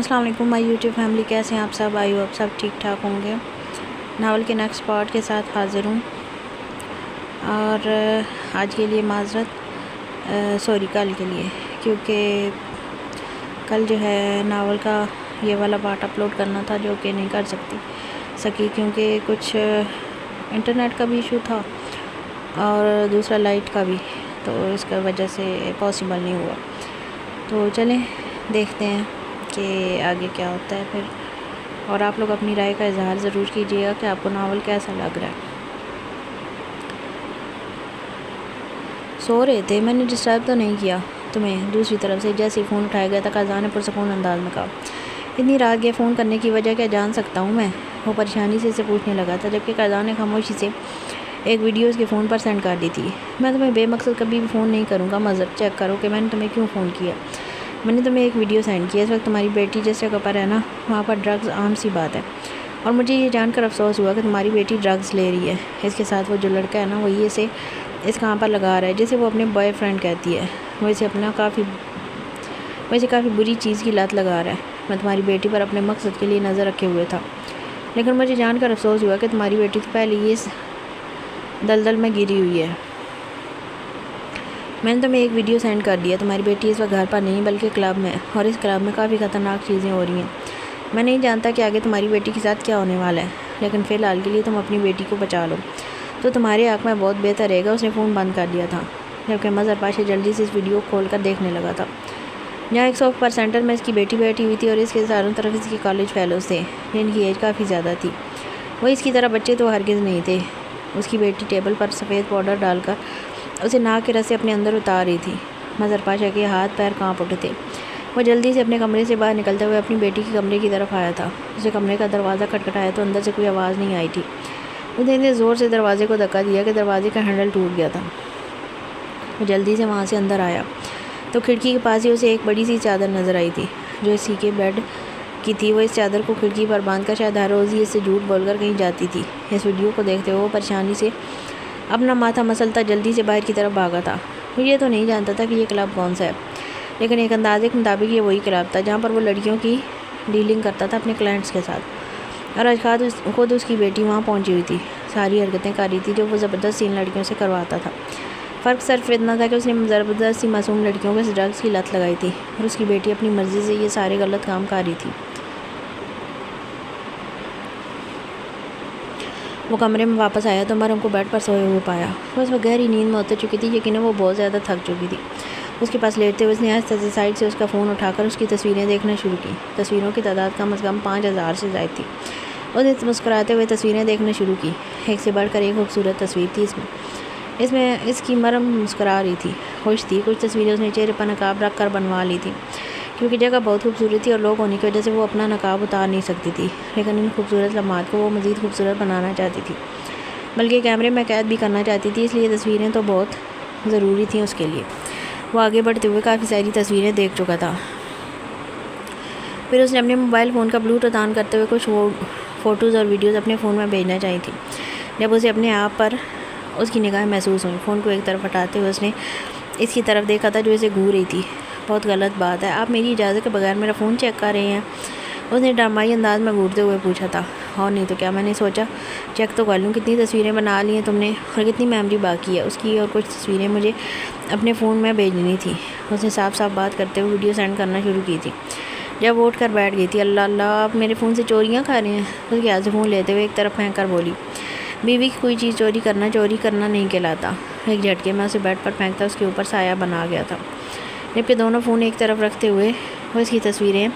السلام علیکم مائی YouTube family, کیسے ہیں آپ سب؟ آئی ہو آپ سب ٹھیک ٹھاک ہوں گے۔ ناول کے نیکسٹ پارٹ کے ساتھ حاضر ہوں، اور آج کے لیے معذرت، کل کے لیے، کیونکہ کل جو ہے ناول کا یہ والا پارٹ اپلوڈ کرنا تھا جو کہ نہیں کر سکی کیونکہ کچھ انٹرنیٹ کا بھی ایشو تھا اور دوسرا لائٹ کا بھی، تو اس کا وجہ سے پاسبل نہیں ہوا۔ تو چلیں دیکھتے ہیں کہ آگے کیا ہوتا ہے پھر، اور آپ لوگ اپنی رائے کا اظہار ضرور کیجیے گا کہ آپ کو ناول کیسا لگ رہا ہے۔ سو رہے تھے، میں نے ڈسٹرب تو نہیں کیا تمہیں؟ دوسری طرف سے جیسے فون اٹھایا گیا تھا قزا نے پرسکون انداز میں کہا۔ اتنی رات گئے فون کرنے کی وجہ کیا جان سکتا ہوں میں؟ وہ پریشانی سے اسے پوچھنے لگا تھا، جبکہ قزا نے خاموشی سے ایک ویڈیو اس کے فون پر سینڈ کر دی تھی۔ میں تمہیں بے مقصد کبھی بھی فون نہیں کروں گا مظہر، چیک کرو کہ میں نے تمہیں کیوں فون کیا۔ میں نے تمہیں ایک ویڈیو سینڈ کیا، اس وقت تمہاری بیٹی جس جگہ پر ہے نا وہاں پر ڈرگز عام سی بات ہے، اور مجھے یہ جان کر افسوس ہوا کہ تمہاری بیٹی ڈرگز لے رہی ہے۔ اس کے ساتھ وہ جو لڑکا ہے نا وہی اسے اس کام پر لگا رہا ہے جسے وہ اپنے بوائے فرینڈ کہتی ہے، وہ اسے کافی بری چیز کی لت لگا رہا ہے۔ میں تمہاری بیٹی پر اپنے مقصد کے لیے نظر رکھے ہوئے تھا، لیکن مجھے جان کر افسوس ہوا کہ تمہاری بیٹی تو پہلے ہی اس دلدل میں گری ہوئی ہے۔ میں نے تمہیں ایک ویڈیو سینڈ کر دیا، تمہاری بیٹی اس وقت گھر پر نہیں بلکہ کلب میں، اور اس کلب میں کافی خطرناک چیزیں ہو رہی ہیں۔ میں نہیں جانتا کہ آگے تمہاری بیٹی کے ساتھ کیا ہونے والا ہے، لیکن فی الحال کے لیے تم اپنی بیٹی کو بچا لو تو تمہارے حق میں بہت بہتر رہے گا۔ اس نے فون بند کر دیا تھا، جبکہ مظہر پاشا جلدی سے اس ویڈیو کو کھول کر دیکھنے لگا تھا، جہاں ایک صوفے پر سینٹر میں اس کی بیٹی بیٹھی ہوئی تھی اور اس کے چاروں طرف اس کے کالج فیلوز تھے جن کی ایج کافی زیادہ تھی۔ وہ اس کی طرح بچے تو ہرگز نہیں تھے۔ اس کی بیٹی ٹیبل پر سفید پاؤڈر ڈال کر اسے ناک کے رس سے اپنے اندر اتار رہی تھی۔ مظہر پاشا کے ہاتھ پیر کانپ اٹھے تھے۔ وہ جلدی سے اپنے کمرے سے باہر نکلتے ہوئے اپنی بیٹی کے کمرے کی طرف آیا تھا۔ اسے کمرے کا دروازہ کھٹکھٹایا تو اندر سے کوئی آواز نہیں آئی تھی۔ اس نے اتنے زور سے دروازے کو دھکا دیا کہ دروازے کا ہینڈل ٹوٹ گیا تھا۔ وہ جلدی سے وہاں سے اندر آیا تو کھڑکی کے پاس ہی اسے ایک بڑی سی چادر نظر آئی تھی جو اسی کے بیڈ کی تھی۔ وہ اس چادر کو کھڑکی پر باندھ کر شاید ہر روز ہی اس سے جھوٹ بول کر کہیں جاتی تھی۔ اس ویڈیو کو دیکھتے ہوئے وہ پریشانی سے اپنا ماتھا مسلتا جلدی سے باہر کی طرف بھاگا تھا۔ وہ یہ تو نہیں جانتا تھا کہ یہ کلب کون سا ہے، لیکن ایک اندازے کے مطابق یہ وہی کلب تھا جہاں پر وہ لڑکیوں کی ڈیلنگ کرتا تھا اپنے کلائنٹس کے ساتھ، اور آج خود اس کی بیٹی وہاں پہنچی ہوئی تھی، ساری حرکتیں کر رہی تھی جو وہ زبردستی ان لڑکیوں سے کرواتا تھا۔ فرق صرف اتنا تھا کہ اس نے زبردستی معصوم لڑکیوں کو اس ڈرگس کی لت لگائی تھی، اور اس کی بیٹی اپنی مرضی سے یہ سارے غلط کام کر رہی تھی۔ وہ کمرے میں واپس آیا تو مریم کو بیڈ پر سوئے ہوئے پایا۔ وہ اس وقت گہری نیند میں اتر چکی تھی، یقیناً وہ بہت زیادہ تھک چکی تھی۔ اس کے پاس لیٹتے ہوئے اس نے آہستہ سے سائڈ سے اس کا فون اٹھا کر اس کی تصویریں دیکھنا شروع کی۔ تصویروں کی تعداد کم از کم 5000 سے زائد تھی۔ اس نے مسکراتے ہوئے تصویریں دیکھنا شروع کی۔ ایک سے بڑھ کر ایک خوبصورت تصویر تھی اس میں اس کی مریم مسکرا رہی تھی، خوش تھی۔ کچھ تصویریں اس نے چہرے پر نقاب رکھ کر بنوا لی تھی کیونکہ جگہ بہت خوبصورت تھی اور لوگ ہونے کی وجہ سے وہ اپنا نقاب اتار نہیں سکتی تھی، لیکن ان خوبصورت لمحات کو وہ مزید خوبصورت بنانا چاہتی تھی، بلکہ کیمرے میں قید بھی کرنا چاہتی تھی، اس لیے تصویریں تو بہت ضروری تھیں اس کے لیے۔ وہ آگے بڑھتے ہوئے کافی ساری تصویریں دیکھ چکا تھا۔ پھر اس نے اپنے موبائل فون کا بلوٹوتھ آن کرتے ہوئے کچھ فوٹوز اور ویڈیوز اپنے فون میں بھیجنا چاہی تھی۔ جب اسے اپنے آپ پر اس کی نگاہیں محسوس ہوئیں، فون کو ایک طرف ہٹاتے ہوئے اس نے اس کی طرف دیکھا تھا جو اسے گھور رہی تھی۔ بہت غلط بات ہے، آپ میری اجازت کے بغیر میرا فون چیک کر رہے ہیں؟ اس نے ڈرامائی انداز میں گھورتے ہوئے پوچھا تھا۔ اور نہیں تو کیا، میں نے سوچا چیک تو کر لوں کتنی تصویریں بنا لی ہیں تم نے اور کتنی میموری باقی ہے اس کی، اور کچھ تصویریں مجھے اپنے فون میں بھیجنی تھی۔ اس نے صاف بات کرتے ہوئے ویڈیو سینڈ کرنا شروع کی تھی جب وہ اٹھ کر بیٹھ گئی تھی۔ اللہ اللہ، آپ میرے فون سے چوریاں کھا رہے ہیں؟ اس کے ہاتھ سے فون لیتے ہوئے ایک طرف پھینک کر بولی۔ بیوی کی کوئی چیز چوری کرنا نہیں کہلاتا۔ ایک جھٹکے میں اسے بیڈ پر پھینکتا اس کے اوپر سایہ بنا گیا تھا، جبکہ دونوں فون ایک طرف رکھتے ہوئے وہ اس کی تصویریں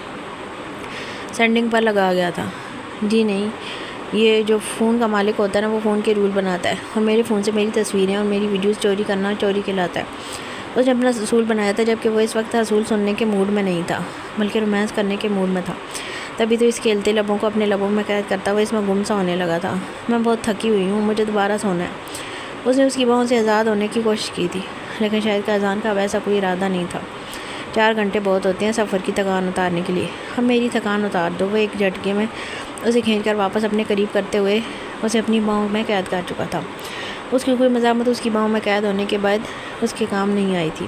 سینڈنگ پر لگا گیا تھا۔ جی نہیں، یہ جو فون کا مالک ہوتا ہے نا وہ فون کے رول بناتا ہے، اور میرے فون سے میری تصویریں اور میری ویڈیوز چوری کرنا چوری کہلاتا ہے۔ اس نے اپنا اصول بنایا تھا، جبکہ وہ اس وقت اصول سننے کے موڈ میں نہیں تھا بلکہ رومانس کرنے کے موڈ میں تھا۔ تبھی تو اس کھیلتے لبوں کو اپنے لبوں میں قید کرتا ہوا اس میں گم سا ہونے لگا تھا۔ میں بہت تھکی ہوئی ہوں، مجھے دوبارہ سونا ہے۔ اس نے اس کی باہوں سے آزاد ہونے کی کوشش کی تھی، لیکن شاید اذان کا اب ایسا کوئی ارادہ نہیں تھا۔ 4 گھنٹے بہت ہوتے ہیں سفر کی تھکان اتارنے کے لیے، اب میری تھکان اتار دو۔ وہ ایک جھٹکے میں اسے کھینچ کر واپس اپنے قریب کرتے ہوئے اسے اپنی باہوں میں قید کر چکا تھا۔ اس کی کوئی مزاحمت اس کی باہوں میں قید ہونے کے بعد اس کے کام نہیں آئی تھی۔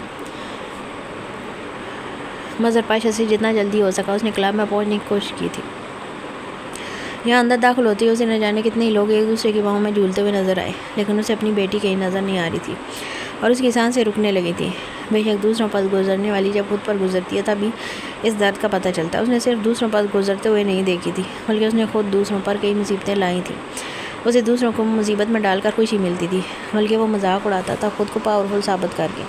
مظہر پاشا سے جتنا جلدی ہو سکا اس نے کلب میں پہنچنے کی کوشش کی تھی۔ یہاں اندر داخل ہوتے ہی اسے نہ جانے کتنے لوگ ایک دوسرے کی باہوں میں جھولتے ہوئے نظر آئے، لیکن اسے اپنی بیٹی کہیں نظر نہیں آ رہی تھی اور اس کی سانسیں رکنے لگی تھی۔ بے شک دوسروں پر گزرنے والی جب خود پر گزرتی ہے تبھی اس درد کا پتہ چلتا ہے۔ اس نے صرف دوسروں پر گزرتے ہوئے نہیں دیکھی تھی، بلکہ اس نے خود دوسروں پر کئی مصیبتیں لائی تھیں۔ اسے دوسروں کو مصیبت میں ڈال کر خوشی ملتی تھی، بلکہ وہ مذاق اڑاتا تھا خود کو پاورفل ثابت کر کے،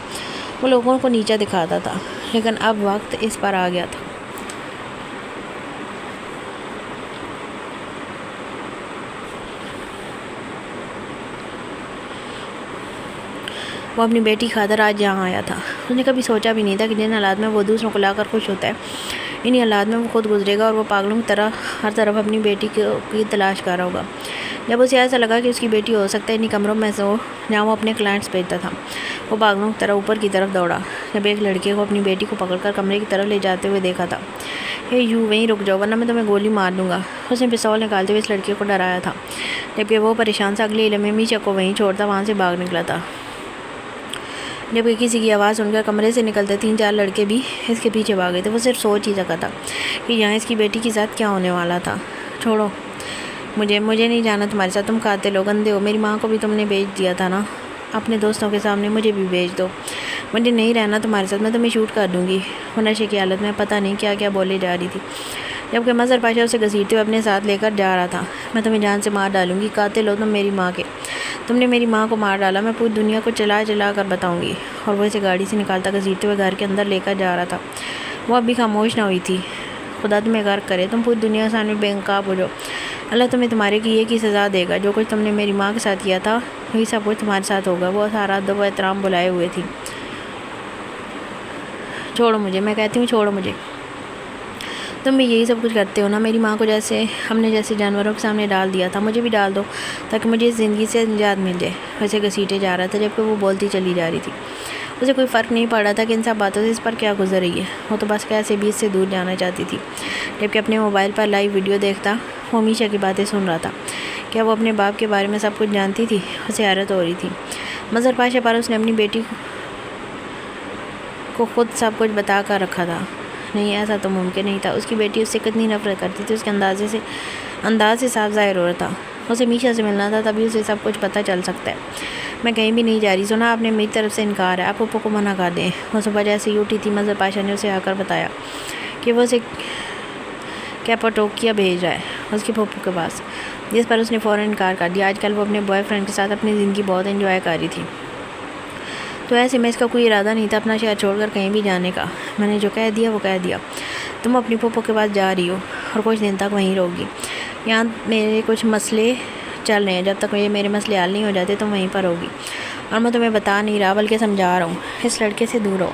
وہ لوگوں کو نیچا دکھاتا تھا۔ لیکن اب وقت اس پر آ گیا تھا۔ وہ اپنی بیٹی خاطر آج یہاں آیا تھا۔ اس نے کبھی سوچا بھی نہیں تھا کہ جن حالات میں وہ دوسروں کو لا کر خوش ہوتا ہے، انہی حالات میں وہ خود گزرے گا اور وہ پاگلوں کی طرح ہر طرف اپنی بیٹی کی تلاش کر رہا ہوگا۔ جب اسے ایسا لگا کہ اس کی بیٹی ہو سکتا ہے انہی کمروں میں سے ہو جہاں وہ اپنے کلائنٹس بھیجتا تھا، وہ پاگلوں کی طرح اوپر کی طرف دوڑا۔ جب ایک لڑکے کو اپنی بیٹی کو پکڑ کر کمرے کی طرف لے جاتے ہوئے دیکھا تھا، یوں وہیں رک جاؤ ورنہ میں تمہیں گولی مار دوں گا، اس نے پستول نکالتے ہوئے اس لڑکے کو ڈرایا تھا، جبکہ وہ پریشان سا اگلے لمحے میشا کو وہیں چھوڑتا وہاں سے بھاگ نکلا تھا۔ جبکہ کسی کی آواز سن کر کمرے سے نکلتے 3-4 لڑکے بھی اس کے پیچھے بھاگے تھے۔ وہ صرف سوچ ہی سکا تھا کہ یہاں اس کی بیٹی کے ساتھ کیا ہونے والا تھا۔ چھوڑو مجھے نہیں جانا تمہارے ساتھ، تم قاتل ہو، گندے ہو، میری ماں کو بھی تم نے بیچ دیا تھا نا، اپنے دوستوں کے سامنے مجھے بھی بیچ دو، مجھے نہیں رہنا تمہارے ساتھ، میں تمہیں شوٹ کر دوں گی۔ وہ نشے کی حالت میں پتہ نہیں کیا کیا بولے جا رہی تھی، جبکہ مظہر پاشا اسے گھسیٹتے ہوئے اپنے ساتھ لے کر جا رہا تھا۔ میں تمہیں جان سے مار ڈالوں گی، قاتل ہو تم میری ماں کے، تم نے میری ماں کو مار ڈالا، میں پوری دنیا کو چلا کر بتاؤں گی۔ اور وہ اسے گاڑی سے نکالتا گھسیٹتے ہوئے گھر کے اندر لے کر جا رہا تھا۔ وہ اب بھی خاموش نہ ہوئی تھی۔ خدا تمہیں غرق کرے، تم پوری دنیا کے سامنے بے نقاب ہو جاؤ، اللہ تمہیں تمہارے کیے کی سزا دے گا، جو کچھ تم نے میری ماں کے ساتھ کیا تھا وہی سب کچھ تمہارے ساتھ ہوگا۔ وہ سارا ادب و احترام بلائے ہوئے تھی۔ چھوڑو مجھے، میں کہتی ہوں چھوڑو مجھے، تم بھی یہی سب کچھ کرتے ہو نا، میری ماں کو ہم نے جیسے جانوروں کے سامنے ڈال دیا تھا، مجھے بھی ڈال دو تاکہ مجھے اس زندگی سے نجات مل جائے۔ ویسے گھسیٹے جا رہا تھا جبکہ وہ بولتی چلی جا رہی تھی۔ اسے کوئی فرق نہیں پڑ رہا تھا کہ ان سب باتوں سے اس پر کیا گزر رہی ہے، وہ تو بس کیسے بھی اس سے دور جانا چاہتی تھی۔ جبکہ اپنے موبائل پر لائیو ویڈیو دیکھتا وہ میشا کی باتیں سن رہا تھا۔ کیا وہ اپنے باپ کے بارے میں سب کچھ جانتی تھی؟ اسے حیرت ہو رہی تھی۔ مظہر پاشا پر اس نے اپنی بیٹی کو خود سب کچھ بتا کر رکھا تھا۔ نہیں، ایسا تو ممکن نہیں تھا۔ اس کی بیٹی اس سے کتنی نفرت کرتی تھی، اس کے انداز سے صاف ظاہر ہو رہا تھا۔ اسے میشا سے ملنا تھا، تبھی اسے سب کچھ پتہ چل سکتا ہے۔ میں کہیں بھی نہیں جا رہی، سنا آپ نے میری طرف سے انکار ہے، آپ پھپھو کو منع کر دیں۔ وہ صبح جیسے ہی اٹھی تھی مظہر پاشا نے اسے آ کر بتایا کہ وہ اسے کیپاڈوکیا بھیج رہا ہے اس کے پھپھو کے پاس، جس پر اس نے فوراً انکار کر دیا۔ آج کل وہ اپنے بوائے فرینڈ کے ساتھ اپنی زندگی بہت انجوائے کر رہی تھی، تو ایسے میں اس کا کوئی ارادہ نہیں تھا اپنا شہر چھوڑ کر کہیں بھی جانے کا۔ میں نے جو کہہ دیا وہ کہہ دیا، تم اپنی پھپھو کے پاس جا رہی ہو اور کچھ دن تک وہیں رہو گی۔ یہاں میرے کچھ مسئلے چل رہے ہیں، جب تک یہ میرے مسئلے حل نہیں ہو جاتے تم وہیں پر ہوگی، اور میں تمہیں بتا نہیں رہا بلکہ سمجھا رہا ہوں، اس لڑکے سے دور رہو،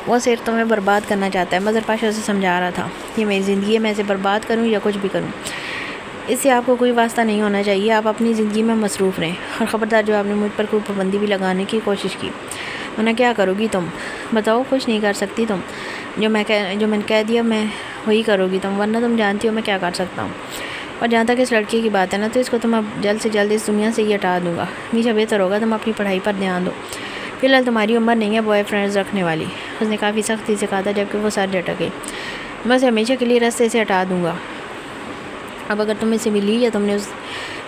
وہ صرف تمہیں برباد کرنا چاہتا ہے۔ مظہر پاشا اسے سمجھا رہا تھا، یہ میری زندگی ہے، میں اسے برباد کروں یا کچھ بھی کروں، اس سے آپ کو کوئی واسطہ نہیں ہونا چاہیے، آپ اپنی زندگی میں مصروف رہیں، اور خبردار جو آپ نے مجھ پر کوئی پابندی بھی لگانے کی کوشش کی، ورنہ کیا کرو گی تم؟ بتاؤ، کچھ نہیں کر سکتی تم، جو میں نے کہہ دیا میں وہی کرو گی تم، ورنہ تم جانتی ہو میں کیا کر سکتا ہوں۔ اور جہاں تک اس لڑکے کی بات ہے نا، تو اس کو تم اب جلد سے جلد اس دنیا سے ہی ہٹا دوں گا۔ میشا بہتر ہوگا تم اپنی پڑھائی پر دھیان دو، فی الحال تمہاری عمر نہیں ہے بوائے فرینڈز رکھنے والی، اس نے کافی سختی سے کہا تھا، جبکہ وہ سر جھٹک گئی۔ میں اسے ہمیشہ کے لیے راستے سے ہٹا دوں گا۔ اب اگر تم اس سے ملی یا تم نے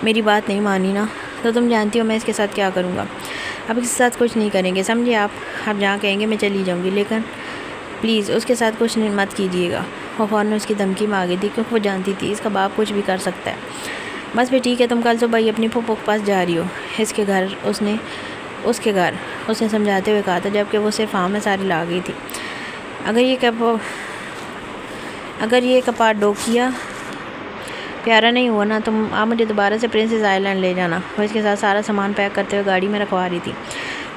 میری بات نہیں مانی نا، تو تم جانتی ہو میں اس کے ساتھ کیا کروں گا۔ اب اس کے ساتھ کچھ نہیں کریں گے، سمجھے آپ جہاں کہیں گے میں چلی جاؤں گی، لیکن پلیز اس کے ساتھ کچھ مت کیجیے گا۔ وہ فوراً اس کی دھمکی میں آ گئی تھی، کیونکہ وہ جانتی تھی اس کا باپ کچھ بھی کر سکتا ہے۔ بس پھر ٹھیک ہے، تم کل صبح ہی اپنی پھپھو کے پاس جا رہی ہو، اس کے گھر اس نے سمجھاتے ہوئے کہا تھا، جبکہ وہ صرف ہاں میں ساری لا گئی تھی۔ اگر یہ کپاڈوکیا پیارا نہیں ہوا نا، تم آپ مجھے دوبارہ سے پرنسس آئی لینڈ لے جانا۔ وہ اس کے ساتھ سارا سامان پیک کرتے ہوئے گاڑی میں رکھوا رہی تھی۔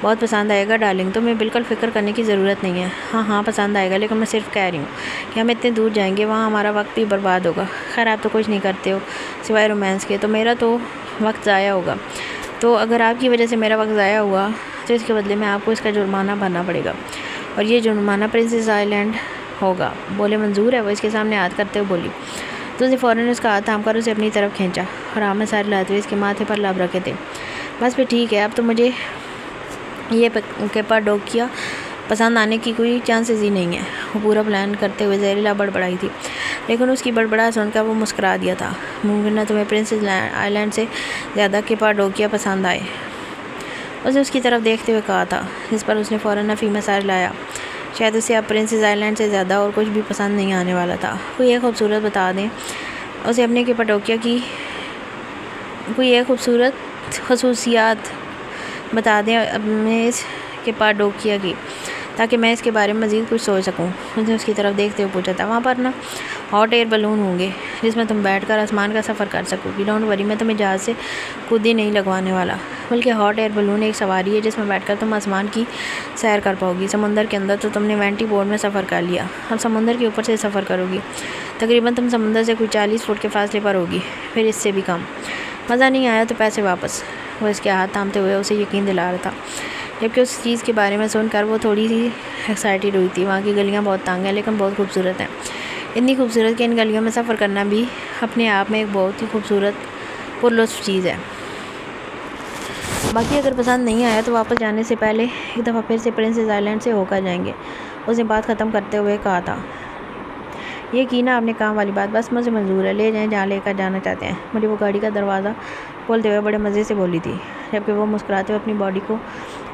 بہت پسند آئے گا ڈارلنگ، تمہیں بالکل فکر کرنے کی ضرورت نہیں ہے۔ ہاں پسند آئے گا، لیکن میں صرف کہہ رہی ہوں کہ ہم اتنے دور جائیں گے، وہاں ہمارا وقت بھی برباد ہوگا۔ خیر آپ تو کچھ نہیں کرتے ہو سوائے رومانس کے، تو میرا تو وقت ضائع ہوگا، تو اگر آپ کی وجہ سے میرا وقت ضائع ہوا تو اس کے بدلے میں آپ کو اس کا جرمانہ بھرنا پڑے گا، اور یہ جرمانہ پرنسس آئی لینڈ ہوگا۔ بولے منظور ہے؟ وہ اس کے سامنے ہاتھ کرتے ہوئے بولی، تو اس نے فوراً اس کا ہاتھ تھام کر اسے اپنی طرف کھینچا اور آمد سارے لاتے ہوئے اس کے ماتھے پر لب رکھے تھے۔ بس پھر ٹھیک ہے، اب تو مجھے یہ کیپاڈوکیا پسند آنے کی کوئی چانسز ہی نہیں ہے۔ وہ پورا پلان کرتے ہوئے زہریلا بڑبڑائی تھی، لیکن اس کی بڑبڑاہٹ سن کر وہ مسکرا دیا تھا۔ ممکن ہے تمہیں پرنسس آئی لینڈ سے زیادہ کیپاڈوکیا پسند آئے، اس نے اس کی طرف دیکھتے ہوئے کہا تھا، جس پر اس نے فوراً نفی مساج لایا۔ شاید اسے اب پرنسس آئی لینڈ سے زیادہ اور کچھ بھی پسند نہیں آنے والا تھا۔ کوئی ایک خوبصورت بتا دیں اسے اپنے کیپاڈوکیا کی کوئی ایک خوبصورت خصوصیات بتا دیں اپنے اس کیپاڈوکیا کی، تاکہ میں اس کے بارے میں مزید کچھ سوچ سکوں۔ اس نے اس کی طرف دیکھتے ہوئے پوچھا تھا، وہاں پر نا ہاٹ ایئر بلون ہوں گے جس میں تم بیٹھ کر آسمان کا سفر کر سکو گی۔ ڈونٹ وری، میں تمہیں جہاز سے خود ہی نہیں لگوانے والا، بلکہ ہاٹ ایئر بلون ایک سواری ہے جس میں بیٹھ کر تم آسمان کی سیر کر پاؤ گی۔ سمندر کے اندر تو تم نے وینٹی بورڈ میں سفر کر لیا، اب سمندر کے اوپر سے سفر کرو گی۔ تقریباً تم سمندر سے کوئی 40 فٹ کے فاصلے پر ہوگی، پھر اس سے بھی کم۔ مزہ نہیں آیا تو پیسے واپس۔ وہ اس کے ہاتھ تھامتے ہوئے اسے یقین دلا رہا تھا، جبکہ اس چیز کے بارے میں سن کر وہ تھوڑی سی ایکسائٹیڈ ہوئی تھی۔ وہاں کی گلیاں بہت تنگ ہیں لیکن بہت خوبصورت ہیں، اتنی خوبصورت کہ ان گلیوں میں سفر کرنا بھی اپنے آپ میں ایک بہت ہی خوبصورت پرلطف چیز ہے۔ باقی اگر پسند نہیں آیا تو واپس جانے سے پہلے ایک دفعہ پھر سے پرنسس آئی لینڈ سے ہو کر جائیں گے، اس نے بات ختم کرتے ہوئے کہا تھا۔ یہ کی نا آپ نے کام والی بات، بس مجھے منظور ہے، لے جائیں جہاں لے کر جانا چاہتے ہیں۔ مجھے وہ گاڑی کا دروازہ کھولتے ہوئے بڑے مزے سے بولی تھی، جبکہ وہ مسکراتے ہوئے اپنی باڈی کو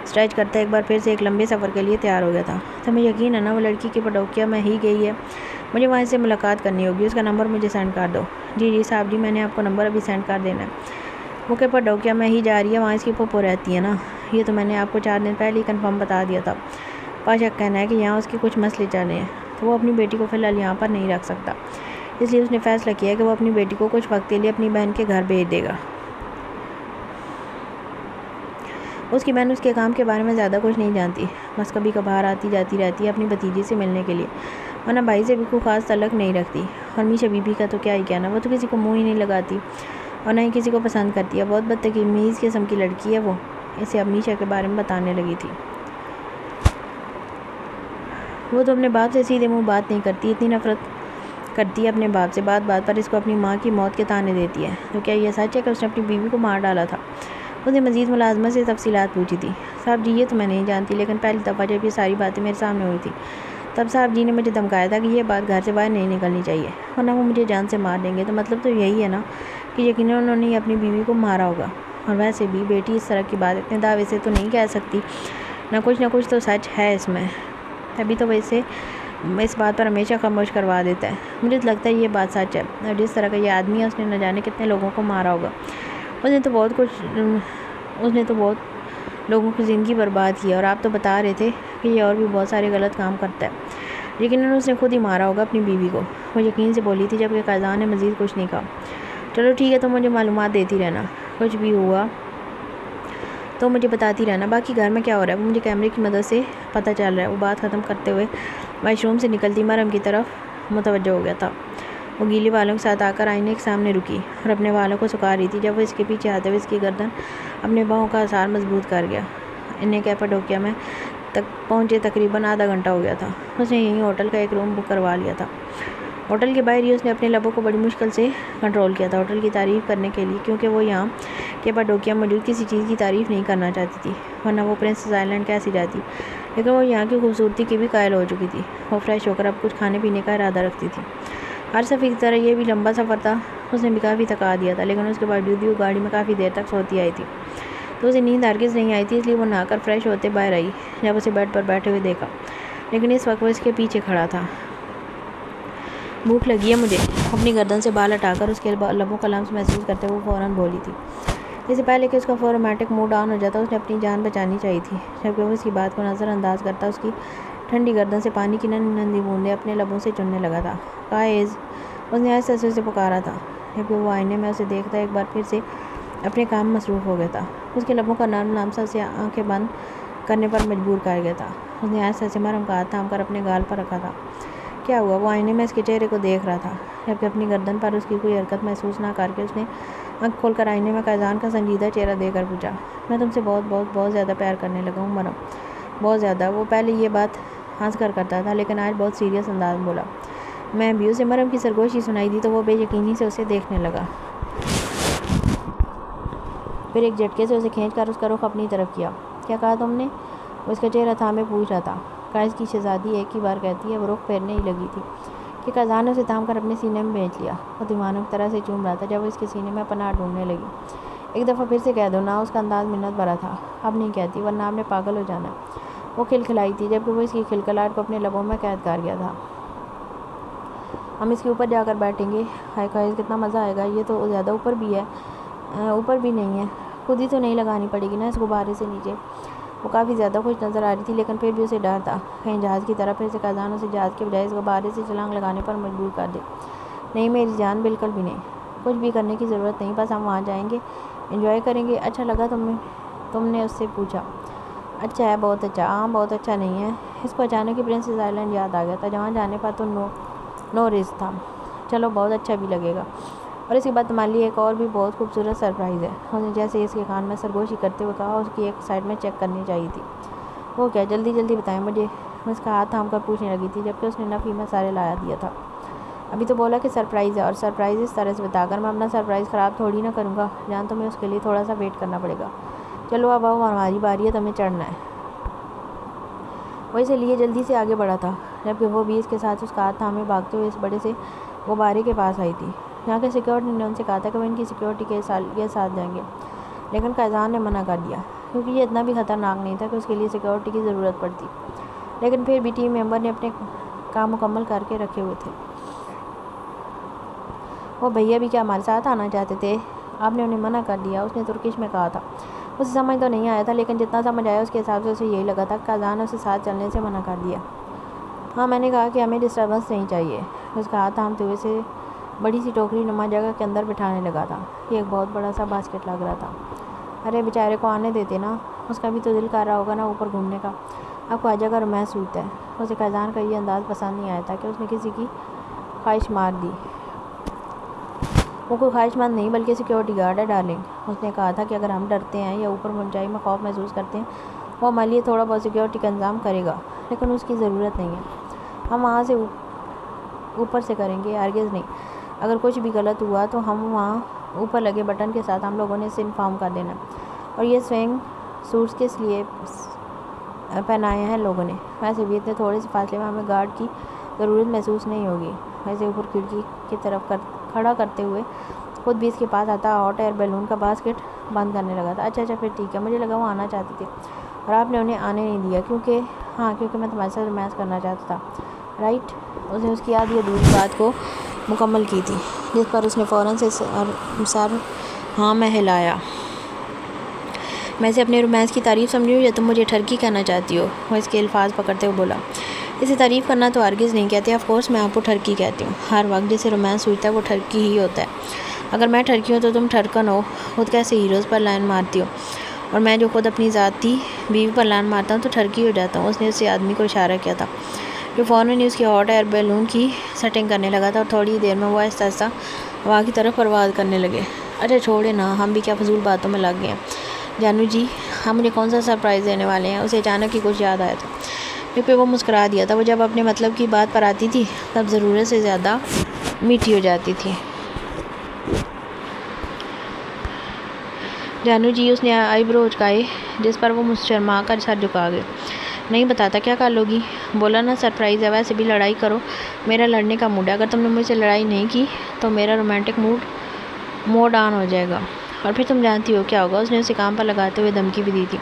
اسٹریچ کرتا ایک بار پھر سے ایک لمبے سفر کے لیے تیار ہو گیا تھا۔ تمہیں یقین ہے نا وہ لڑکی کیپاڈوکیا میں ہی گئی ہے؟ مجھے وہاں سے ملاقات کرنی ہوگی، اس کا نمبر مجھے سینڈ کر دو۔ جی صاحب جی، میں نے آپ کو نمبر ابھی سینڈ کر دینا ہے۔ وہ کیپاڈوکیا میں ہی جا رہی ہے، وہاں اس کی پھوپھو رہتی ہے نا، یہ تو میں نے آپ کو 4 دن پہلے ہی کنفرم بتا دیا تھا۔ پاشا کا کہنا ہے کہ یہاں اس کے کچھ مسئلے چل رہے ہیں، تو وہ اپنی بیٹی کو فی الحال یہاں پر نہیں رکھ سکتا، اس لیے اس نے فیصلہ کیا کہ وہ اپنی بیٹی کو کچھ وقت کے لیے اپنی بہن کے گھر بھیج دے گا۔ اس کی بہن اس کے کام کے بارے میں زیادہ کچھ نہیں جانتی، بس کبھی کبھار آتی جاتی رہتی ہے اپنی بھتیجی سے ملنے کے لیے، ورنہ بھائی سے بھی کوئی خاص تعلق نہیں رکھتی۔ اور میشا بی بی کا تو کیا ہی کہنا، وہ تو کسی کو منہ ہی نہیں لگاتی اور نہ ہی کسی کو پسند کرتی ہے، بہت بدتمیز قسم کی لڑکی ہے وہ، اسے اب میشا کے بارے میں بتانے لگی تھی۔ وہ تو اپنے باپ سے سیدھے منہ بات نہیں کرتی، اتنی نفرت کرتی ہے اپنے باپ سے، بات بات پر اس کو اپنی ماں کی موت کے طعنے دیتی ہے۔ تو کیا یہ سچ ہے کہ اس نے اپنی بیوی کو مار ڈالا تھا؟ اس نے مزید ملازمت سے تفصیلات پوچھی تھی۔ صاحب جی یہ تو میں نہیں جانتی، لیکن پہلی دفعہ جب یہ ساری باتیں میرے سامنے ہوئی تھی تب صاحب جی نے مجھے دھمکایا تھا کہ یہ بات گھر سے باہر نہیں نکلنی چاہیے، ورنہ وہ مجھے جان سے مار دیں گے۔ تو مطلب تو یہی ہے نا کہ یقیناً انہوں نے اپنی بیوی کو مارا ہوگا، اور ویسے بھی بیٹی اس طرح کی بات اتنے دعوے سے تو نہیں کہہ سکتی، نہ کچھ تو سچ ہے اس میں، تبھی تو وہ اسے اس بات پر ہمیشہ خاموش کروا دیتا ہے۔ مجھے تو لگتا ہے یہ بات سچ ہے، اور جس طرح کا یہ آدمی ہے اس نے نہ جانے کتنے لوگوں کو مارا ہوگا، اس نے تو بہت لوگوں کی زندگی برباد کی ہے، اور آپ تو بتا رہے تھے کہ یہ اور بھی بہت سارے غلط کام کرتا ہے، لیکن اس نے خود ہی مارا ہوگا اپنی بیوی کو، وہ یقین سے بولی تھی، جبکہ قائدان نے مزید کچھ نہیں کہا۔ چلو ٹھیک ہے، تو مجھے معلومات دیتی رہنا، کچھ بھی ہوا تو مجھے بتاتی رہنا، باقی گھر میں کیا ہو رہا ہے وہ مجھے کیمرے کی مدد سے پتہ چل رہا ہے۔ وہ بات ختم کرتے ہوئے واش روم سے نکلتی مریم کی طرف متوجہ ہو گیا تھا۔ وہ گیلے بالوں کے ساتھ آ کر آئینے کے سامنے رکی اور اپنے بالوں کو سکھا رہی تھی، جب وہ اس کے پیچھے آتے ہوئے اس کی گردن اپنے باہوں کا آثار مضبوط کر گیا۔ انہیں کیپاڈوکیا میں پہنچے تقریباً آدھا گھنٹہ ہو گیا تھا۔ اس نے یہیں ہوٹل کا ایک روم بک کروا لیا تھا۔ ہوٹل کے باہر ہی اس نے اپنے لبوں کو بڑی مشکل سے کنٹرول کیا تھا ہوٹل کی تعریف کرنے کے لیے، کیونکہ وہ یہاں کیپاڈوکیا موجود کسی چیز کی تعریف نہیں کرنا چاہتی تھی، ورنہ وہ پرنسس آئی لینڈ کیسی جاتی، لیکن وہ یہاں کی خوبصورتی کی بھی قائل ہو چکی تھی۔ وہ فریش ہو کر اب کچھ کھانے پینے کا ارادہ رکھتی تھی۔ ہر سفر کی طرح یہ بھی لمبا سفر تھا، اس نے بھی کافی تھکا دیا تھا، لیکن اس کے باوجود بھی وہ گاڑی میں کافی دیر تک سوتی آئی تھی، تو اسے نیند ہرگز نہیں آئی تھی، اس لیے وہ نہا کر فریش ہوتے باہر آئی جب اسے بیڈ پر بیٹھے ہوئے دیکھا، لیکن اس وقت وہ اس کے پیچھے کھڑا تھا۔ بھوک لگی ہے مجھے، اپنی گردن سے بال ہٹا کر اس کے لبوں کا لمس محسوس کرتے ہوئے فوراً بولی تھی۔ اس سے پہلے کہ اس کا رومانٹک موڈ آن ہو جاتا، اس نے اپنی جان بچانی چاہیے تھی، جبکہ وہ اس کی بات کو نظر انداز کرتا اس کی ٹھنڈی گردن سے پانی کی ننھی ننھی بوندیں اپنے لبوں سے چننے لگا تھا۔ قائز، اس نے ایسے سے پکارا تھا، جبکہ وہ آئینے میں اسے دیکھتا ایک بار پھر سے اپنے کام میں مصروف ہو گیا تھا۔ اس کے لبوں کا نرم لمسا اسے آنکھیں بند کرنے پر مجبور کر گیا تھا۔ اس نے ایسے سے مریم کا ہاتھ تھام کر اپنے گال پر رکھا تھا۔ کیا ہوا؟ وہ آئینے میں اس کے چہرے کو دیکھ رہا تھا، جبکہ اپنی گردن پر اس کی کوئی حرکت محسوس نہ کر کے اس نے آنکھ کھول کر آئینے میں قائدان کا سنجیدہ چہرہ دے کر پوچھا، میں تم سے بہت زیادہ پیار کرنے لگا ہوں مریم، بہت زیادہ۔ وہ پہلے یہ بات ہنس کر کرتا تھا، لیکن آج بہت سیریس انداز میں بولا۔ میں بھی۔ اسے مریم کی سرگوشی سنائی دی تو وہ بے یقینی سے اسے دیکھنے لگا، پھر ایک جھٹکے سے اسے کھینچ کر اس کا رخ اپنی طرف کیا۔ کیا کہا تم نے؟ وہ اس کا چہرہ تھامے پوچھ رہا تھا۔ قائز کی شہزادی ایک ہی بار کہتی ہے، وہ رخ پھیرنے ہی لگی تھی کہ قزان نے اسے تھام کر اپنے سینے میں بھیج لیا۔ وہ دیوانوں کی طرح سے چوم رہا تھا جب وہ اس کے سینے میں پناہ ڈھونڈنے لگی۔ ایک دفعہ پھر سے کہہ دو نا، اس کا انداز منت بھرا تھا۔ اب نہیں کہتی، ورنہ آپ نے پاگل ہو جانا ہے۔ وہ کھلکھلائی تھی جبکہ وہ اس کی کھلکھلاہٹ کو اپنے لبوں میں قید کر گیا تھا۔ ہم اس کے اوپر جا کر بیٹھیں گے۔ ہائے قائز، کتنا مزہ آئے گا، یہ تو زیادہ اوپر بھی ہے، اوپر بھی نہیں ہے، خود ہی تو نہیں لگانی پڑے گی نا اس غبارے سے نیچے۔ وہ کافی زیادہ خوش نظر آ رہی تھی، لیکن پھر بھی اسے ڈر تھا کہیں جہاز کی طرح پھر سے قزان اسے جہاز کے بجائے اس غبارے سے چھلانگ لگانے پر مجبور کر دے۔ نہیں میری جان، بالکل بھی نہیں، کچھ بھی کرنے کی ضرورت نہیں، بس ہم وہاں جائیں گے، انجوائے کریں گے۔ اچھا لگا تم نے اس سے پوچھا؟ اچھا ہے، بہت اچھا۔ بہت اچھا نہیں ہے۔ اس کو اچانک ہی پرنسس آئلینڈ یاد آ گیا تھا، جہاں جانے پر تو نو رسک تھا۔ چلو، بہت اچھا بھی لگے گا۔ اور اس کے بعد تمہارے لیے ایک اور بھی بہت خوبصورت سرپرائز ہے، اس نے جیسے اس کے کان میں سرگوشی کرتے ہوئے کہا۔ اس کی ایک سائڈ میں چیک کرنی چاہیے تھی۔ وہ کیا؟ جلدی جلدی بتائیں مجھے، میں اس کا ہاتھ تھام کر پوچھنے لگی تھی جبکہ اس نے نفی میں سارے لایا دیا تھا۔ ابھی تو بولا کہ سرپرائز ہے، اور سرپرائز اس طرح سے بتا کر میں اپنا سرپرائز خراب تھوڑی نہ کروں گا، جان تمہیں اس کے لیے تھوڑا سا ویٹ کرنا پڑے گا۔ چلو اب آؤ، ہماری باری ہے، تمہیں چڑھنا ہے۔ وہ اسے لیے جلدی سے آگے بڑھا تھا جبکہ وہ بھی اس کے ساتھ اس کا ہاتھ تھامے بھاگتے ہوئے اس بڑے سے غبارے کے پاس آئی تھی۔ یہاں کے سیکورٹی نے ان سے کہا تھا کہ وہ ان کی سیکورٹی کے ساتھ جائیں گے، لیکن قزان نے منع کر دیا کیونکہ یہ اتنا بھی خطرناک نہیں تھا کہ اس کے لیے سیکورٹی کی ضرورت پڑتی، لیکن پھر بھی ٹیم ممبر نے اپنے کام مکمل کر کے رکھے ہوئے تھے۔ وہ بھیا بھی کیا ہمارے ساتھ آنا چاہتے تھے؟ آپ نے انہیں منع کر دیا، اس نے ترکش میں کہا تھا۔ اسے سمجھ تو نہیں آیا تھا، لیکن جتنا سمجھ آیا اس کے حساب سے اسے یہی لگا تھا کہ قزان نے اسے ساتھ چلنے سے منع کر دیا۔ ہاں، میں نے کہا کہ ہمیں ڈسٹربنس نہیں چاہیے۔ اس کا ہاتھ تھامتے ہوئے اسے بڑی سی ٹوکری نما جگہ کے اندر بٹھانے لگا تھا۔ یہ ایک بہت بڑا سا باسکٹ لگ رہا تھا۔ ارے بیچارے کو آنے دیتے نا، اس کا بھی تو دل کر رہا ہوگا نا اوپر گھومنے کا۔ اب خواجہ کا رومانس ہوتا ہے۔ اسے قزان کا یہ انداز پسند نہیں آیا تھا کہ اس نے کسی کی خواہش مار دی۔ وہ کوئی خواہش مند نہیں بلکہ سیکورٹی گارڈ ہے ڈارلنگ۔ اس نے کہا تھا کہ اگر ہم ڈرتے ہیں یا اوپر اونچائی میں خوف محسوس کرتے ہیں، وہ ہمارے لیے تھوڑا بہت سیکورٹی کا انتظام کرے گا، لیکن اس کی ضرورت نہیں ہے۔ ہم وہاں سے اوپر سے کریں گے، ہرگز نہیں۔ اگر کچھ بھی غلط ہوا تو ہم وہاں اوپر لگے بٹن کے ساتھ ہم لوگوں نے اسے انفارم کر دینا۔ اور یہ سوئنگ سوٹس کس لیے پہنائے ہیں لوگوں نے؟ ویسے بھی اتنے تھوڑے سے فاصلے میں ہمیں گارڈ کی ضرورت محسوس نہیں ہوگی۔ ویسے اوپر کھڑکی کی طرف کھڑا کرتے ہوئے خود بھی اس کے پاس آتا ہاٹ ایئر بیلون کا باسکٹ بند کرنے لگا تھا۔ اچھا پھر ٹھیک ہے، مجھے لگا وہ آنا چاہتے تھے اور آپ نے انہیں آنے نہیں دیا کیونکہ میں تمہارے ساتھ رومانس کرنا چاہتا تھا، رائٹ؟ اس نے اس کی آدھی ادھوری بات کو مکمل کی تھی، جس پر اس نے فوراً سے سر ہاں میں ہلایا۔ میں اسے اپنے رومانس کی تعریف سمجھی ہوں یا تم مجھے ٹھرکی کہنا چاہتی ہو؟ وہ اس کے الفاظ پکڑتے ہوئے بولا۔ اسے تعریف کرنا تو ہرگز نہیں کہتے، آف کورس میں آپ کو ٹھرکی کہتی ہوں۔ ہر وقت جسے رومانس ہوتا ہے وہ ٹھرکی ہی ہوتا ہے۔ اگر میں ٹھرکی ہوں تو تم ٹھرکن ہو، خود کیسے ہیروز پر لائن مارتی ہو، اور میں جو خود اپنی ذاتی بیوی پر لائن مارتا ہوں تو ٹھرکی ہو جاتا ہوں۔ اس نے اسی آدمی کو اشارہ کیا تھا جو فوراً اس کی ہاٹ ایئر بیلون کی سیٹنگ کرنے لگا تھا، اور تھوڑی ہی دیر میں وہ آہستہ آہستہ ہوا کی طرف پرواز کرنے لگے۔ اچھا چھوڑے نا، ہم بھی کیا فضول باتوں میں لگ گئے ہیں۔ جانو جی، ہم مجھے کون سا سرپرائز دینے والے ہیں؟ اسے اچانک ہی کچھ یاد آیا تھا کیونکہ وہ مسکرا دیا تھا۔ وہ جب اپنے مطلب کی بات پر آتی تھی تب ضرورت سے زیادہ میٹھی ہو جاتی تھی۔ جانو جی، اس نے آئی برو اچکائے جس پر وہ شرما کر سر جھکا گئے۔ نہیں بتاتا کیا کر لوگی؟ بولا نا سرپرائز ہے، ویسے بھی لڑائی کرو، میرا لڑنے کا موڈ ہے۔ اگر تم نے مجھ سے لڑائی نہیں کی تو میرا رومانٹک موڈ آن ہو جائے گا، اور پھر تم جانتی ہو کیا ہوگا۔ اس نے اسے کام پر لگاتے ہوئے دھمکی بھی دی تھی،